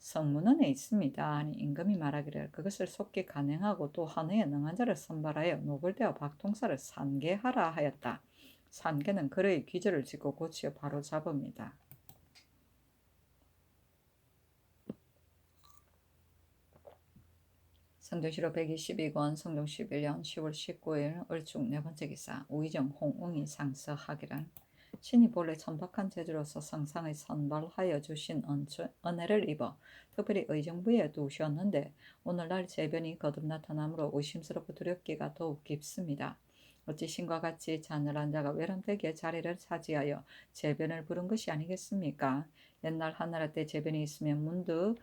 성문원에 있습니다. 하니 임금이 말하기를 그것을 속기 간행하고 또 한해에 능한 자를 선발하여 노골대와 박통사를 산계하라 하였다. 산계는 그의 귀절을 짓고 고치어 바로 잡읍니다. 성종실록 122권 성종 11년 10월 19일 을축 네 번째 기사 우의정 홍웅이 상서하기를 신이 본래 천박한 재주로서 성상의 선발하여 주신 은혜를 입어 특별히 의정부에 두셨는데 오늘날 재변이 거듭 나타나므로 의심스럽고 두렵기가 더욱 깊습니다. 어찌 신과 같이 자늘한 자가 외람되게 자리를 차지하여 재변을 부른 것이 아니겠습니까? 옛날 한나라 때 재변이 있으면 문득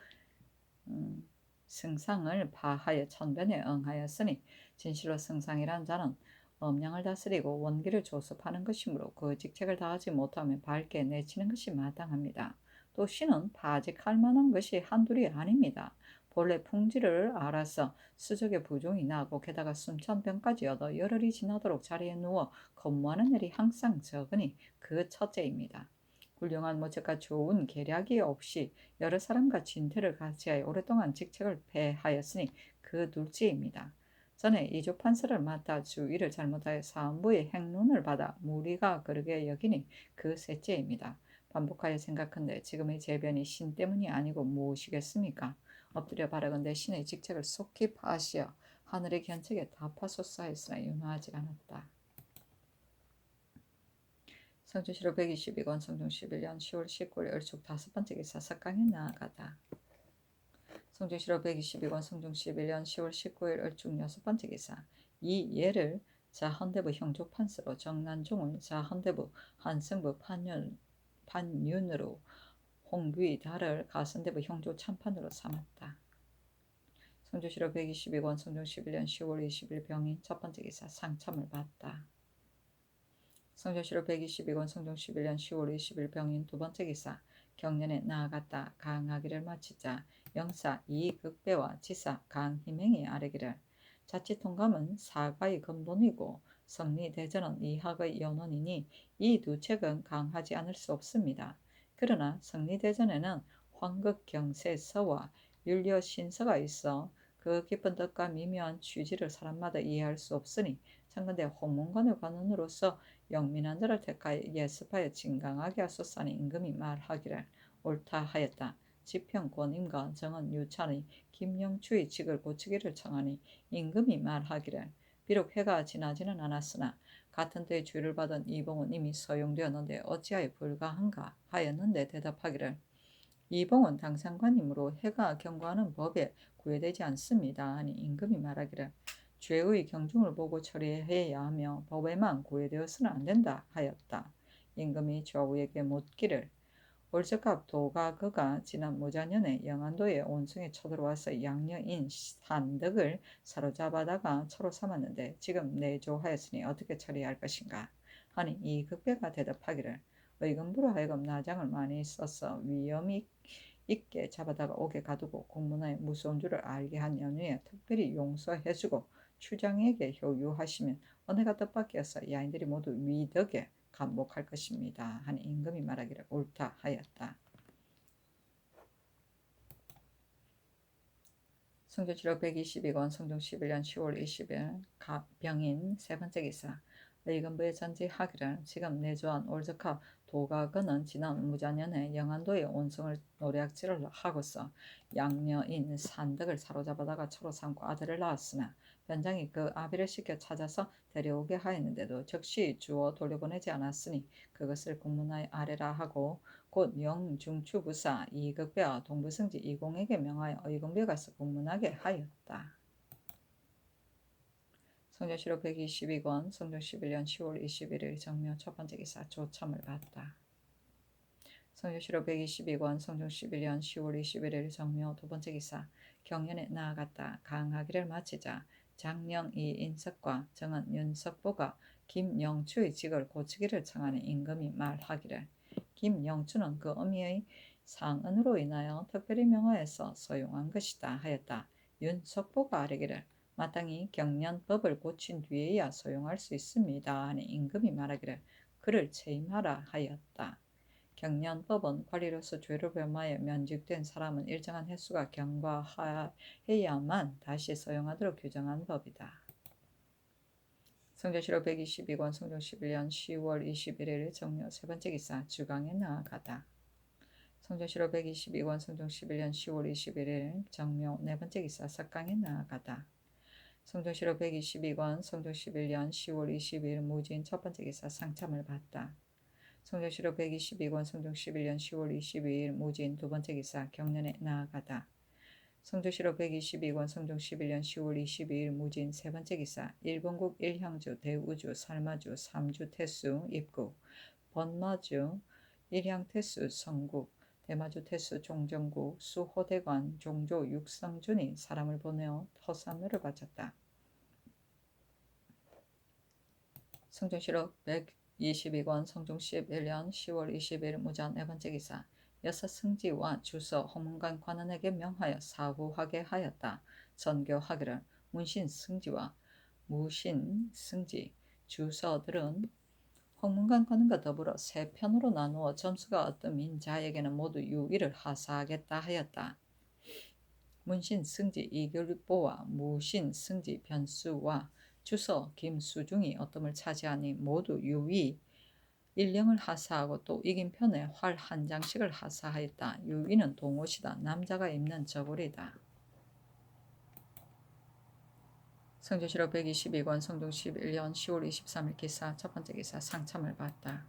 승상을 파하여 천변에 응하였으니 진실로 승상이란 자는 엄량을 다스리고 원기를 조습하는 것이므로 그 직책을 다하지 못하면 밝게 내치는 것이 마땅합니다. 또 신은 파직할 만한 것이 한둘이 아닙니다. 본래 풍지를 알아서 수적의 부종이 나고 게다가 순천병까지 얻어 열흘이 지나도록 자리에 누워 근무하는 일이 항상 적으니 그 첫째입니다. 훌륭한 모체가 좋은 계략이 없이 여러 사람과 진퇴를 같이하여 오랫동안 직책을 배하였으니 그 둘째입니다. 전에 이조 판서를 맡아 주의를 잘못하여 사헌부의 행론을 받아 무리가 그르게 여기니 그 셋째입니다. 반복하여 생각한데 지금의 재변이 신 때문이 아니고 무엇이겠습니까? 엎드려 바라건대 신의 직책을 속히 파하시어 하늘의 견책에 답하소서 하였으나 윤화하지 않았다. 성종실록 122권 성종 11년 10월 19일 을축 다섯 번째 기사 석강에 나아가다. 성종실록 122권 성종 11년 10월 19일 을축 여섯 번째 기사 이 예를 자헌대부 형조판서로 정난종을 자헌대부 한성부 판윤으로 홍귀 달을 가선대부 형조 참판으로 삼았다. 성종실록 122권 성종 11년 10월 20일 병인 첫 번째 기사 상참을 받다. 성종실록 122권 성종 11년 10월 20일 병인 두 번째 기사 경년에 나아갔다 강하기를 마치자 영사 이극배와 지사 강희맹이 아뢰기를 자치통감은 사가의 근본이고 성리대전은 이학의 연원이니 이 두 책은 강하지 않을 수 없습니다. 그러나 성리대전에는 황극경세서와 율려신서가 있어 그 깊은 뜻과 미묘한 취지를 사람마다 이해할 수 없으니 참건대 홍문관의 관원으로서 영민한 자를 택하여 예습하여 진강하게 하소서 하니 임금이 말하기를 옳다 하였다. 지평권임과 정은 유찬의 김영추의 직을 고치기를 청하니 임금이 말하기를 비록 해가 지나지는 않았으나 같은 때에 주의를 받은 이봉은 이미 서용되었는데 어찌하여 불가한가 하였는데 대답하기를 이봉은 당상관이므로 해가 경고하는 법에 구애되지 않습니다 하니 임금이 말하기를 죄의 경중을 보고 처리해야 하며 법에만 구애되어서는 안 된다 하였다. 임금이 좌우에게 묻기를 올적합 도가그가 지난 무자년에 영안도에 온성에 쳐들어와서 양녀인 산덕을 사로잡아다가 처로 삼았는데 지금 내조하였으니 어떻게 처리할 것인가 하니 이 극배가 대답하기를 의금부로 하여금 나장을 많이 써서 위험이 있게 잡아다가 옥에 가두고 공문화의 무서운 줄을 알게 한 연후에 특별히 용서해주고 추장에게 효유하시면 은혜가 뜻밖에서 야인들이 모두 위덕에 감복할 것입니다 하니 임금이 말하기를 옳다 하였다. 성조실록 122권 성종 11년 10월 20일 병인 세 번째 기사 의금부에 전지하기를 지금 내조한 올적합 도가근은 지난 무자년에 영안도의 온성을 노략질을 하고서 양녀인 산덕을 사로잡아다가 처로 삼고 아들을 낳았으나 변장이 그 아비를 시켜 찾아서 데려오게 하였는데도 즉시 주어 돌려보내지 않았으니 그것을 국문화에 아래라 하고 곧 영중추부사 이극배와 동부승지 이공에게 명하여 의금부에 가서 국문하게 하였다. 성조실록 122권 성종 11년 10월 21일 정묘 첫 번째 기사 조참을 받다. 성조실록 122권 성종 11년 10월 21일 정묘 두 번째 기사 경연에 나아갔다. 강하기를 마치자 장령 이인석과 정은 윤석보가 김영추의 직을 고치기를 청하는 임금이 말하기를 김영추는 그 어미의 상언으로 인하여 특별히 명하여서 소용한 것이다 하였다. 윤석보가 아뢰기를 마땅히 경련법을 고친 뒤에야 소용할 수 있습니다 하니 임금이 말하기를 그를 체임하라 하였다. 경련법은 관리로서 죄를 범하여 면직된 사람은 일정한 횟수가 경과해야만 다시 소용하도록 규정한 법이다. 성조실록 122권 성종 11년 10월 21일 정묘 세 번째 기사 주강에 나아가다. 성조실록 122권 성종 11년 10월 21일 정묘 네 번째 기사 석강에 나아가다. 성조실록 122권 성종 11년 10월 20일 무진 첫 번째 기사 상참을 받다. 성조실록 122권 성종 11년 10월 22일 무진 두 번째 기사 경련에 나아가다. 성조실록 122권 성종 11년 10월 22일 무진 세 번째 기사 일본국 일향주 대우주 살마주 삼주 태수 입국 번마주 일향태수 성국 대마주 태수 종정국 수호대관 종조 육성준이 사람을 보내어 허산묘를 바쳤다. 성조실록 122권 성종 11년 10월 20일 무자 네 번째 기사 여섯 승지와 주서 허문관 관원에게 명하여 사구하게 하였다. 전교하기를 문신 승지와 무신 승지 주서들은 허문관 관원과 더불어 세 편으로 나누어 점수가 어뜸인 자에게는 모두 유의를 하사하겠다 하였다. 문신 승지 이결보와 무신 승지 변수와 주서 김수중이 어뜸을 차지하니 모두 유의 일령을 하사하고 또 이긴 편에 활 한 장씩을 하사하였다. 유의는 동옷이다. 남자가 입는 저고리다. 성조실록 122권 성종 11년 10월 23일 기사 첫 번째 기사 상참을 받다.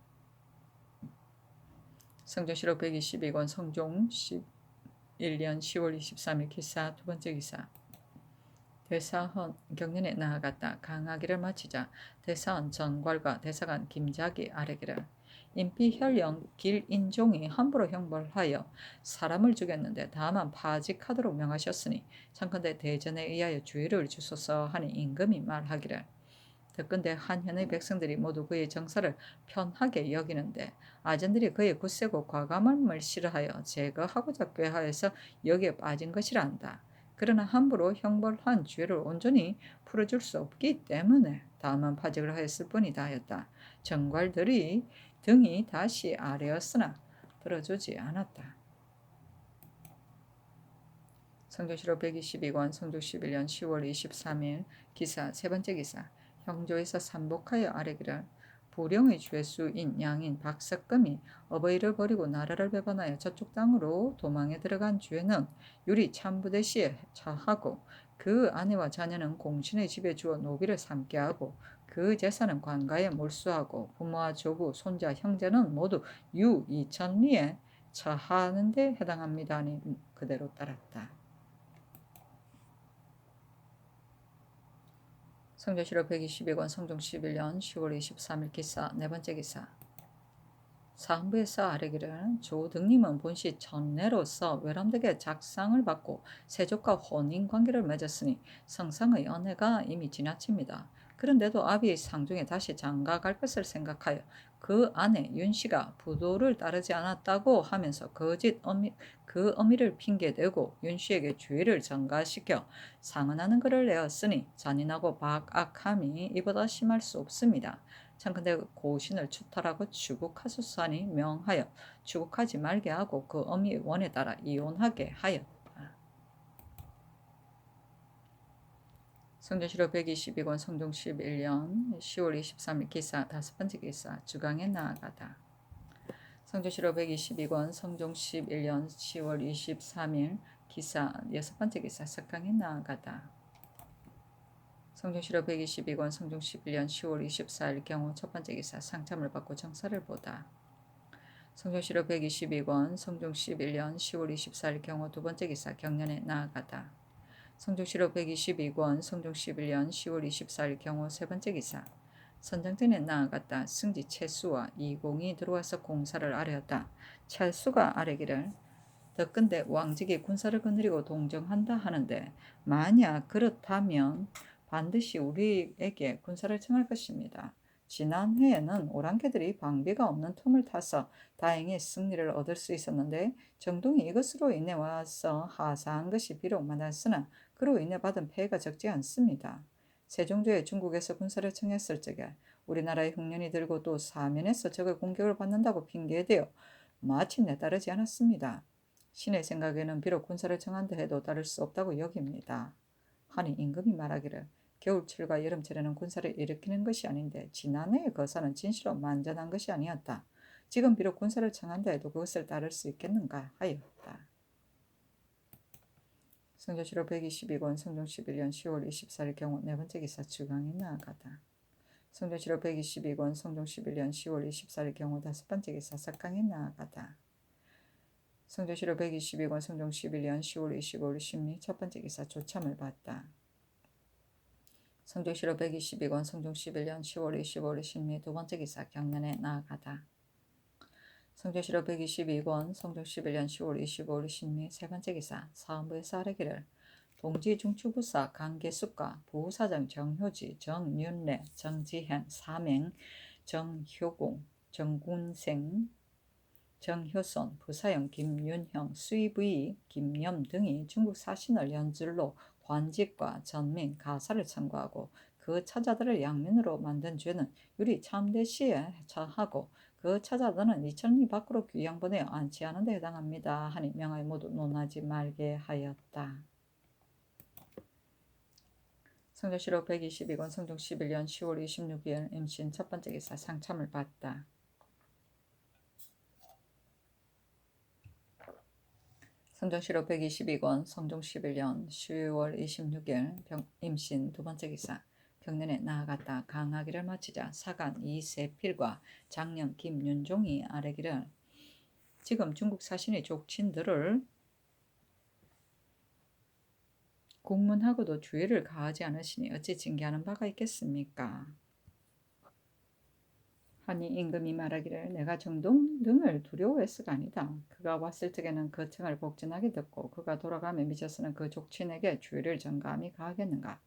성조실록 122권 성종 11년 10월 23일 기사 두 번째 기사 대사헌 경련에 나아갔다. 강하기를 마치자 대사헌 전괄과 대사관 김작이 아뢰기를 인피현령 길인종이 함부로 형벌하여 사람을 죽였는데 다만 파직하도록 명하셨으니 청컨대 대전에 의하여 주의를 주소서 하니 임금이 말하기를 듣건대 한현의 백성들이 모두 그의 정사를 편하게 여기는데 아전들이 그의 굳세고 과감함을 싫어하여 제거하고자 꾀하여서 여기에 빠진 것이라 한다. 그러나 함부로 형벌한 죄를 온전히 풀어줄 수 없기 때문에 다만 파직을 하였을 뿐이다 하였다. 정괄들이 등이 다시 아뢰었으나 들어주지 않았다. 성조실록 122권 성종 11년 10월 23일 기사 세 번째 기사 형조에서 삼복하여 아뢰기를 부령의 죄수인 양인 박석금이 어버이를 버리고 나라를 배반하여 저쪽 땅으로 도망에 들어간 죄는 유리 참부대시에 처하고 그 아내와 자녀는 공신의 집에 주어 노비를 삼게 하고 그 재산은 관가에 몰수하고 부모와 조부, 손자, 형제는 모두 유 2천리에 처하는 데 해당합니다. 니 그대로 따랐다. 성조실록 122권 성종 11년 10월 23일 기사 네 번째 기사 사헌부에서 아뢰기를 조등림은 본시 전내로서 외람되게 작상을 받고 세족과 혼인관계를 맺었으니 성상의 은혜가 이미 지나칩니다. 그런데도 아비의 상중에 다시 장가갈 것을 생각하여 그 아내 윤씨가 부도를 따르지 않았다고 하면서 그 어미를 핑계대고 윤씨에게 죄를 전가시켜 상언하는 글을 내었으니 잔인하고 박악함이 이보다 심할 수 없습니다. 참근대 고신을 추탈하고 추국하소서하니 명하여 추국하지 말게 하고 그 어미의 원에 따라 이혼하게 하였다. 성조실록 122권 성종 11년 10월 23일 기사 다섯 번째 기사 주강에 나아가다. 성조실록 122권 성종 11년 10월 23일 기사 여섯 번째 기사 석강에 나아가다. 성종실록 122권 성종 11년 10월 24일 경우 첫 번째 기사 상참을 받고 정사를 보다. 성종실록 122권 성종 11년 10월 24일 경우 두 번째 기사 경련에 나아가다. 성종실록 122권 성종 11년 10월 24일 경우 세 번째 기사 선정전에 나아갔다. 승지 채수와 이공이 들어와서 공사를 아뢰었다. 채수가 아뢰기를 덕근대 왕직이 군사를 거느리고 동정한다 하는데 만약 그렇다면 반드시 우리에게 군사를 청할 것입니다. 지난 회에는 오랑캐들이 방비가 없는 틈을 타서 다행히 승리를 얻을 수 있었는데 정동이 이것으로 인해 와서 하사한 것이 비록 많았으나 그로 인해 받은 폐해가 적지 않습니다. 세종조에 중국에서 군사를 청했을 적에 우리나라의 흉년이 들고 또 사면에서 적의 공격을 받는다고 핑계대어 마침내 따르지 않았습니다. 신의 생각에는 비록 군사를 청한다 해도 따를 수 없다고 여깁니다. 하니 임금이 말하기를 겨울철과 여름철에는 군사를 일으키는 것이 아닌데 지난해의 거사는 진시로 만전한 것이 아니었다. 지금 비록 군사를 청한다 해도 그것을 따를 수 있겠는가 하였다. 성조실록 122권 성종 11년 10월 24일 경우 네 번째 기사 주강에 나아가다. 성조실록 122권 성종 11년 10월 24일 경우 다섯 번째 기사 석강에 나아가다. 성조실록 122권 성종 11년 10월 25일 심리 첫 번째 기사 조참을 받다. 성조실록 122권 성종 11년 10월 25일 심리 두 번째 기사 경련에 나아가다. 성조실록 122권 성종 11년 10월 25일 심리 세 번째 기사 사헌부에서 아뢰기를 동지 중추부사 강계숙과 부사장 정효지, 정윤래, 정지행, 사맹, 정효공, 정군생, 정효선, 부사영, 김윤형, 수의부의, 김염 등이 중국 사신을 연줄로 관직과 전민, 가사를 청구하고 그 처자들을 양면으로 만든 죄는 유리 참대시에 처하고 그 처자들은 2천리 밖으로 귀양 보내어 안치하는 데 해당합니다. 하니 명하여 모두 논하지 말게 하였다. 성조실록 122권 성종 11년 10월 26일 임신 첫 번째 기사 상참을 받다. 성종실록 122권 성종 11년 10월 26일 임신 두 번째 기사 경련에 나아갔다. 강하기를 마치자 사간 이세필과 장령 김윤종이 아뢰기를 지금 중국 사신의 족친들을 국문하고도 주의를 가하지 않으시니 어찌 징계하는 바가 있겠습니까? 하니 임금이 말하기를 내가 정동 등을 두려워했으가 아니다. 그가 왔을 적에는 그 청을 복진하게 듣고 그가 돌아가며 미쳐서는 그 족친에게 주의를 전감히 가하겠는가.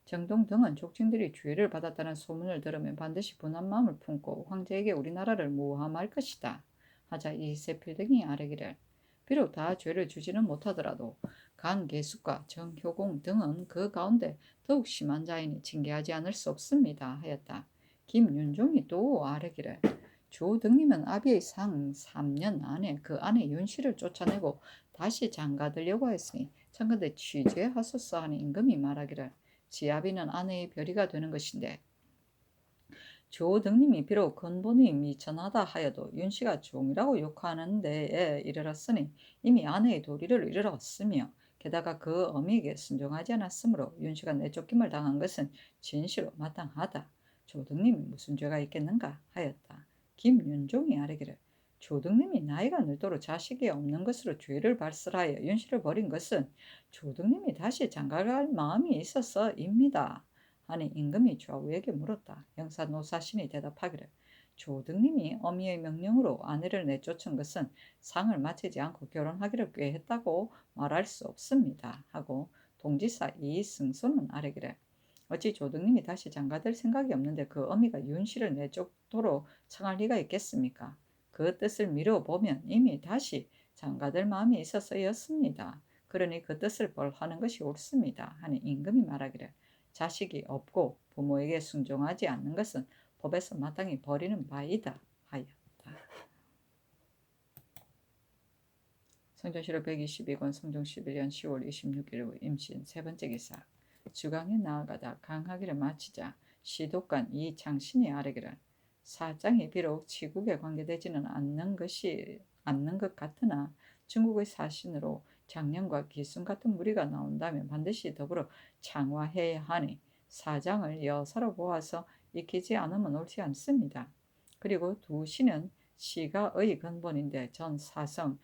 정동 등은 족친들이 주의를 받았다는 소문을 들으면 반드시 분한 마음을 품고 황제에게 우리나라를 모함할 것이다. 하자 이세필 등이 아뢰기를 비록 다 죄를 주지는 못하더라도 강계숙과 정효공 등은 그 가운데 더욱 심한 자이니 징계하지 않을 수 없습니다. 하였다. 김윤종이 또 아뢰기를 조등님은 아비의 상 3년 안에 그 아내 윤씨를 쫓아내고 다시 장가들려고 했으니 청컨대 취죄하소서 하는 임금이 말하기를 지아비는 아내의 별이가 되는 것인데 조등님이 비록 근본이 미천하다 하여도 윤씨가 종이라고 욕하는 데에 이르렀으니 이미 아내의 도리를 이르렀으며 게다가 그 어미에게 순종하지 않았으므로 윤씨가 내쫓김을 당한 것은 진시로 마땅하다. 조등님이 무슨 죄가 있겠는가 하였다. 김윤종이 아뢰기를 조등님이 나이가 늙도록 자식이 없는 것으로 죄를 발설하여 윤씨를 버린 것은 조등님이 다시 장가갈 마음이 있어서입니다. 하니 임금이 좌우에게 물었다. 영사 노사신이 대답하기를 조등님이 어미의 명령으로 아내를 내쫓은 것은 상을 마치지 않고 결혼하기를 꾀했다고 말할 수 없습니다. 하고 동지사 이승손은 아뢰기를 어찌 조등님이 다시 장가될 생각이 없는데 그 어미가 윤씨를 내쫓도록 청할 리가 있겠습니까? 그 뜻을 미뤄보면 이미 다시 장가될 마음이 있어서였습니다. 그러니 그 뜻을 벌하는 것이 옳습니다. 하니 임금이 말하기를 자식이 없고 부모에게 순종하지 않는 것은 법에서 마땅히 버리는 바이다 하였다. 성전시로 122권 성종 11년 10월 26일 임신 세 번째 기사 주강에 나아가다 강하기를 마치자 시독관 이창신이 아뢰기를 사장이 비록 치국에 관계되지는 않는 것 같으나 중국의 사신으로 장령과 기순 같은 무리가 나온다면 반드시 더불어 창화해야 하니 사장을 여사로 보아서 익히지 않으면 옳지 않습니다. 그리고 두 시는 시가의 근본인데 전 사성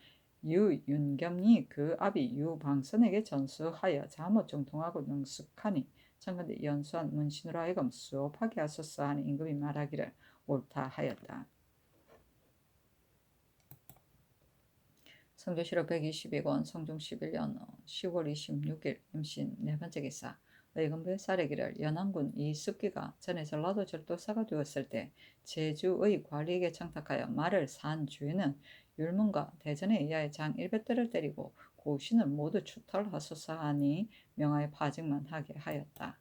유윤겸이 그 아비 유방선에게 전수하여 자못 정통하고 능숙하니 청근대 연수한 문신으로 하여금 수업하게 하소서 하는 임금이 말하기를 옳다 하였다. 성조실록 122권 성종 11년 10월 26일 임신 네 번째 기사 의금부의 사례기를 연안군 이숙기가 전에 전라도 절도사가 되었을 때 제주의 관리에게 청탁하여 말을 산 주인은 율문과 대전에 의하여 장 100대를 때리고 고신을 모두 추털하소서 하니 명하여 파직만 하게 하였다.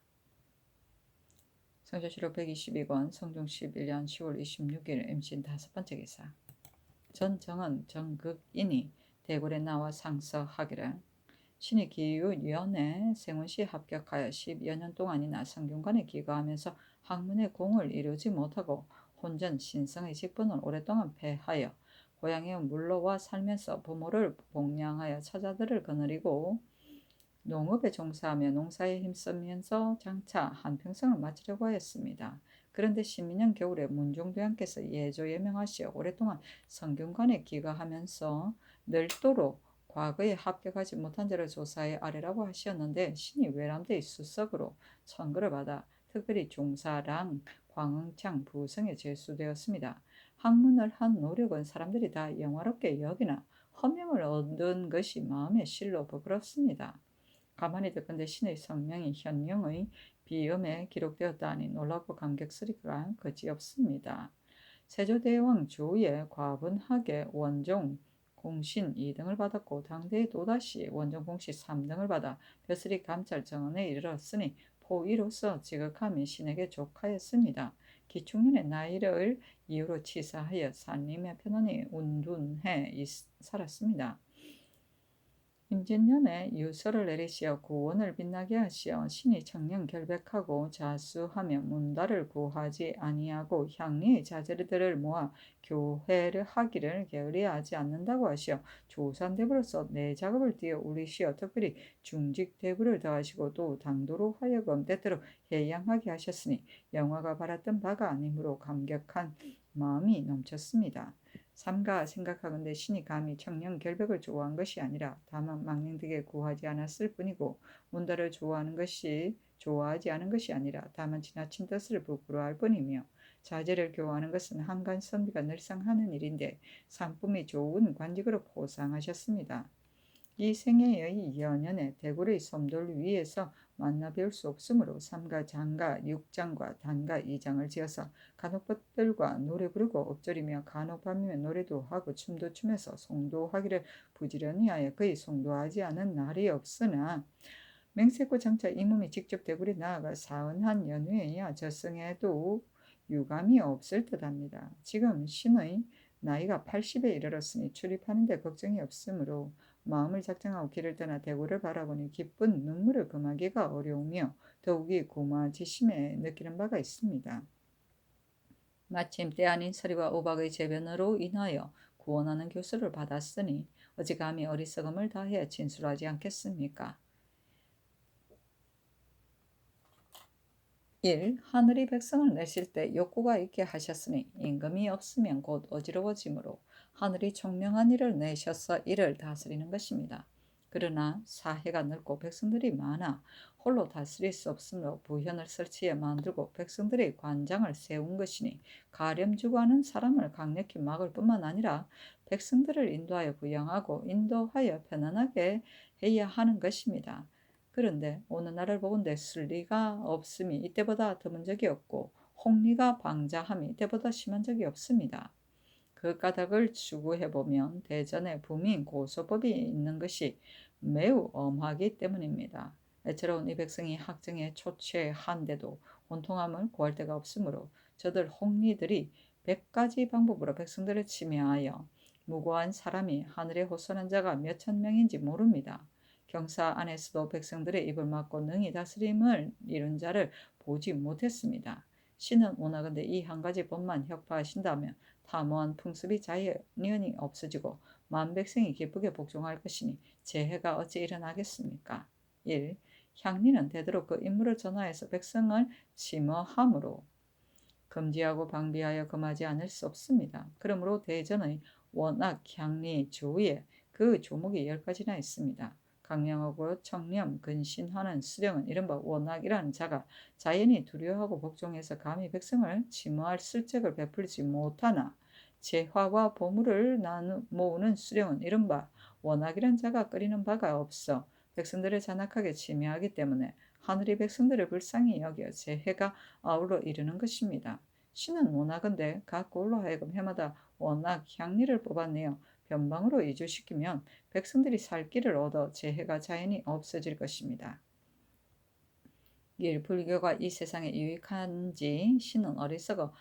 성조실록 122권 성종 11년 10월 26일 임신 다섯 번째 기사 전정은 정극인이 대궐에 나와 상서하기를 신이 기유위원회 생운시 합격하여 10여 년 동안이나 성균관에 기거하면서 학문의 공을 이루지 못하고 혼전 신성의 직분을 오랫동안 패하여 고향에 물러와 살면서 부모를 복량하여 처자들을 거느리고 농업에 종사하며 농사에 힘쓰면서 장차 한평생을 마치려고 하였습니다. 그런데 12년 겨울에 문종대왕께서 예조 예명하시어 오랫동안 성균관에 기거하면서 늙도록 과거에 합격하지 못한 자를 조사해 아래라고 하시었는데 신이 외람되이 수석으로 선거를 받아 특별히 종사랑 광흥창 부성에 제수되었습니다. 학문을 한 노력은 사람들이 다 영화롭게 여기나 허명을 얻은 것이 마음에 실로 부끄럽습니다. 가만히 듣건대 신의 성명이 현령의 비음에 기록되었다니 놀랍고 감격스리가 그지없습니다. 세조대왕 조에 과분하게 원종 공신 2등을 받았고 당대에 또다시 원종 공신 3등을 받아 벼슬이 감찰 정원에 이르렀으니 포위로서 지극함이 신에게 족하였습니다. 기충년의 나이를 이유로 치사하여 산림에 편안히 운둔해 살았습니다. 임진년에 유서를 내리시어 구원을 빛나게 하시어 신이 청령 결백하고 자수하며 문달을 구하지 아니하고 향리의 자제들을 모아 교회를 하기를 게으리하지 않는다고 하시어 조산대부로서 내 작업을 띄어 올리시어 특별히 중직대부를 더하시고 또 당도로 하여금 때때로 해양하게 하셨으니 영화가 바랐던 바가 아니므로 감격한 마음이 넘쳤습니다. 삼가 생각하건대 신이 감히 청령 결백을 좋아한 것이 아니라 다만 망령되게 구하지 않았을 뿐이고 문달을 좋아하지 않은 것이 아니라 다만 지나친 뜻을 부끄러워할 뿐이며 자제를 교화하는 것은 한간 선비가 늘상 하는 일인데 상품이 좋은 관직으로 포상하셨습니다. 이 생애의 연연에 대굴의 섬돌 위에서 만나 배울 수 없으므로 삼가 장가 6장과 단가 2장을 지어서 간혹법들과 노래 부르고 엎드리며 간혹 밤이면 노래도 하고 춤도 추면서 송도하기를 부지런히 하여 거의 송도하지 않은 날이 없으나 맹세코 장차 이 몸이 직접 대굴에 나아가 사은한 연후에야 저승에도 유감이 없을 듯합니다. 지금 신의 나이가 80에 이르렀으니 출입하는 데 걱정이 없으므로 마음을 작정하고 길을 떠나 대구를 바라보니 기쁜 눈물을 금하기가 어려우며 더욱이 고마지심에 느끼는 바가 있습니다. 마침 때 아닌 서리와 우박의 재변으로 인하여 구원하는 교수를 받았으니 어찌 감히 어리석음을 다해 진술하지 않겠습니까? 1. 하늘이 백성을 내실 때 욕구가 있게 하셨으니 임금이 없으면 곧 어지러워지므로 하늘이 총명한 이를 내셔서 이를 다스리는 것입니다. 그러나 사해가 넓고 백성들이 많아 홀로 다스릴 수 없으므로 부현을 설치해 만들고 백성들의 관장을 세운 것이니 가렴 주고 하는 사람을 강력히 막을 뿐만 아니라 백성들을 인도하여 부양하고 인도하여 편안하게 해야 하는 것입니다. 그런데 어느 날을 보건대 순리가 없음이 이때보다 드문 적이 없고 홍리가 방자함이 이때보다 심한 적이 없습니다. 그 까닭을 추구해보면 대전에 부민 고소법이 있는 것이 매우 엄하기 때문입니다. 애처로운 이 백성이 학정에 초췌한데도 혼통함을 구할 데가 없으므로 저들 홍리들이 100가지 방법으로 백성들을 침해하여 무고한 사람이 하늘에 호선한 자가 몇천 명인지 모릅니다. 경사 안에서도 백성들의 입을 막고 능히 다스림을 이룬 자를 보지 못했습니다. 신은 오나건대 이 한 가지 법만 혁파하신다면 탐호한 풍습이 자연히 없어지고 만백성이 기쁘게 복종할 것이니 재해가 어찌 일어나겠습니까? 1. 향리는 되도록 그 임무를 전하여서 백성을 침어함으로 금지하고 방비하여 금하지 않을 수 없습니다. 그러므로 대전의 원악 향리 주위에 그 조목이 10가지나 있습니다. 강령하고 청렴, 근신하는 수령은 이른바 원악이라는 자가 자연히 두려워하고 복종해서 감히 백성을 침어할 슬쩍을 베풀지 못하나 재화와 보물을 모으는 수령은 이른바 원악이란 자가 끓이는 바가 없어 백성들을 잔악하게 침해하기 때문에 하늘이 백성들을 불쌍히 여겨 재해가 아울러 이르는 것입니다. 신은 원하건대 각 골로 하여금 해마다 원악 향리를 뽑아내어 변방으로 이주시키면 백성들이 살 길을 얻어 재해가 자연히 없어질 것입니다. 1. 불교가 이 세상에 유익한지 신은 어리석어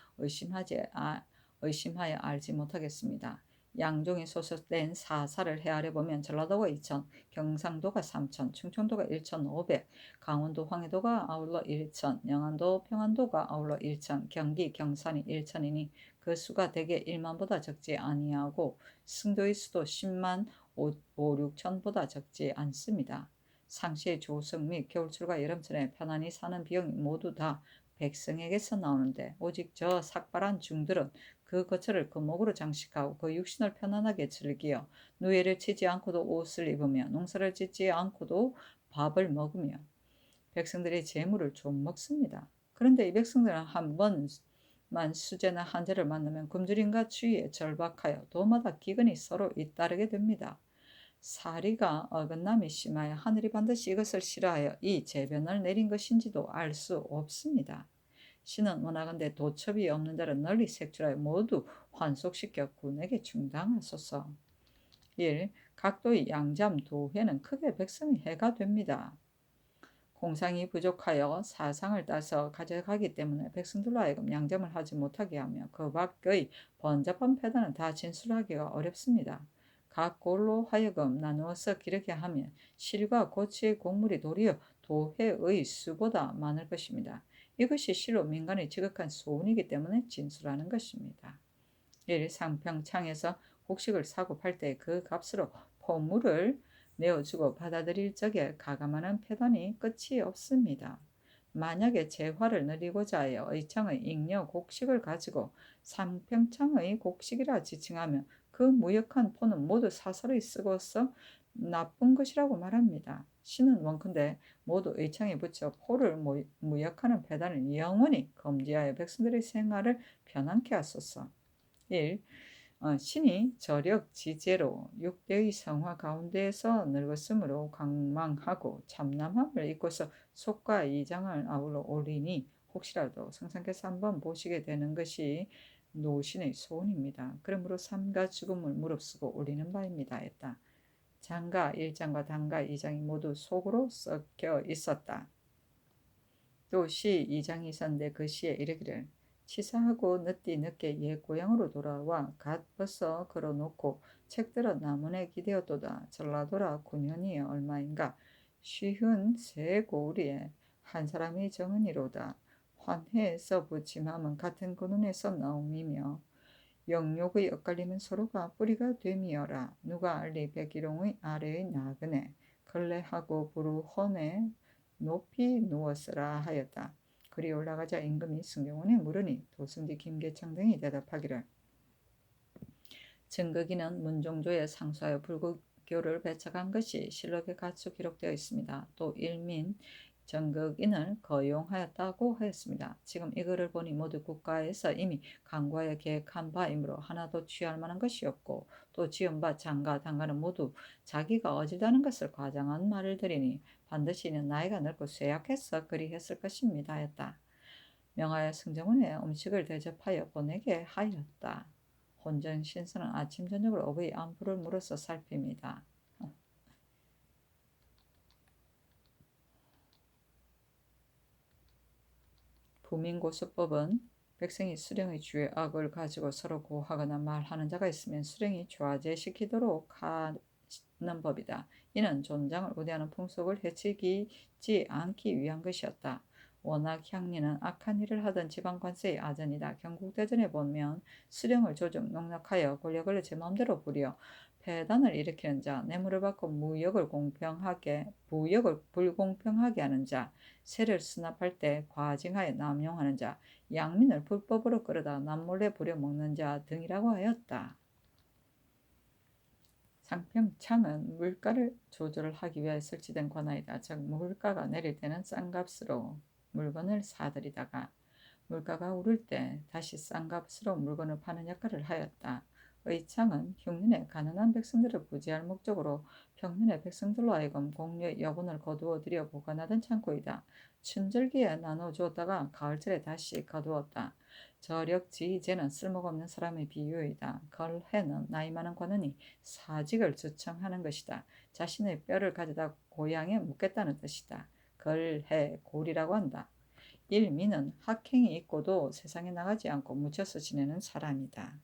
의심하여 알지 못하겠습니다. 양종이 소속된 사사를 헤아려 보면 전라도가 2천, 경상도가 3천, 충청도가 1,500, 강원도 황해도가 아울러 1천, 영안도 평안도가 아울러 1천, 경기 경산이 1천이니 그 수가 대개 1만보다 적지 아니하고 승도의 수도 10만 5, 6천보다 적지 않습니다. 상시의 조성 및 겨울철과 여름철에 편안히 사는 비용이 모두 다 백성에게서 나오는데 오직 저 삭발한 중들은 그 거처를 금옥으로 장식하고 그 육신을 편안하게 즐기어 누에를 치지 않고도 옷을 입으며 농사를 짓지 않고도 밥을 먹으며 백성들의 재물을 좀 먹습니다. 그런데 이 백성들은 한 번만 수제나 한제를 만나면 굶주림과 추위에 절박하여 도마다 기근이 서로 잇따르게 됩니다. 사리가 어긋남이 심하여 하늘이 반드시 이것을 싫어하여 이 재변을 내린 것인지도 알 수 없습니다. 신은 원하건대 도첩이 없는 자를 널리 색출하여 모두 환속시켜 군에게 충당하소서. 1. 각도의 양잠 도회는 크게 백성의 해가 됩니다. 공상이 부족하여 사상을 따서 가져가기 때문에 백성들로 하여금 양잠을 하지 못하게 하며 그 밖의 번잡한 패단은 다 진술하기가 어렵습니다. 각 골로 하여금 나누어서 기르게 하면 실과 고치의 곡물이 도리어 도회의 수보다 많을 것입니다. 이것이 실로 민간의 지극한 소원이기 때문에 진술하는 것입니다. 1. 상평창에서 곡식을 사고 팔 때 그 값으로 포물을 내어주고 받아들일 적에 가감하는 패단이 끝이 없습니다. 만약에 재화를 늘리고자 하여 의창의 잉여 곡식을 가지고 상평창의 곡식이라 지칭하면 그 무역한 포는 모두 사설의 쓰고서 나쁜 것이라고 말합니다. 신은 원컨대 모두 의창에 붙여 포를 무역하는 배단을 영원히 금지하여 백성들의 생활을 편안케 하소서. 1. 신이 저력 지제로 6대의 성화 가운데에서 늙었으므로 강망하고 참남함을 잊고서 속과 이장을 아울러 올리니 혹시라도 성상께서 한번 보시게 되는 것이 노신의 소원입니다. 그러므로 삶과 죽음을 무릅쓰고 올리는 바입니다. 했다. 장가 1장과 단가 2장이 모두 속으로 썩혀 있었다. 또 시 2장이 있었는데 그 시에 이르기를 치사하고 늦디 늦게 옛 고향으로 돌아와 갓 벗어 걸어놓고 책들어 나무에 기대었도다. 전라도라 9년이 얼마인가 쉬운 새 고우리에 한 사람이 정은이로다. 환해에서 부침함은 같은 근원에서 나옴이며 영욕의 엇갈림은 서로가 뿌리가 됨이어라. 누가 알리 백일홍의 아래의 나그네 걸레하고 부르헌에 높이 누웠으라 하였다. 그리 올라가자 임금이 승경원에 물으니 도승지 김계창 등이 대답하기를 증거기는 문종조에 상소하여 불구교를 배척한 것이 실록에 가수 기록되어 있습니다. 또 일민 정극인을 거용하였다고 하였습니다. 지금 이 글을 보니 모두 국가에서 이미 강구하여 계획한 바이므로 하나도 취할 만한 것이 없고 또 지은 바 장가 단가는 모두 자기가 어질다는 것을 과장한 말을 들이니 반드시 이는 나이가 늙고 쇠약해서 그리했을 것입니다 하였다. 명하여 승정원에 음식을 대접하여 보내게 하였다. 혼전 신선은 아침 저녁으로 어부의 안부를 물어서 살핍니다. 부민고수법은 백성이 수령의 주의 악을 가지고 서로 고하거나 말하는 자가 있으면 수령이 좌제시키도록 하는 법이다. 이는 존장을 우대하는 풍속을 해치지 않기 위한 것이었다. 워낙 향리는 악한 일을 하던 지방 관세의 아전이다. 경국대전에 보면 수령을 조정 농락하여 권력을 제 마음대로 부려 폐단을 일으키는 자, 뇌물을 받고 부역을 불공평하게 하는 자, 세를 수납할 때 과징하여 남용하는 자, 양민을 불법으로 끌어다 남몰래 부려먹는 자 등이라고 하였다. 상평창은 물가를 조절하기 위하여 설치된 관아이다. 즉 물가가 내릴 때는 싼 값으로 물건을 사들이다가 물가가 오를 때 다시 싼 값으로 물건을 파는 역할을 하였다. 의창은 흉년에 가난한 백성들을 구제할 목적으로 평년의 백성들로 하여금 공유의 여분을 거두어 들여 보관하던 창고이다. 춘절기에 나눠주었다가 가을철에 다시 거두었다. 저력지휘제는 쓸모가 없는 사람의 비유이다. 걸해는 나이 많은 관원이 사직을 주청하는 것이다. 자신의 뼈를 가져다 고향에 묻겠다는 뜻이다. 걸해 고리라고 한다. 일민은 학행이 있고도 세상에 나가지 않고 묻혀서 지내는 사람이다.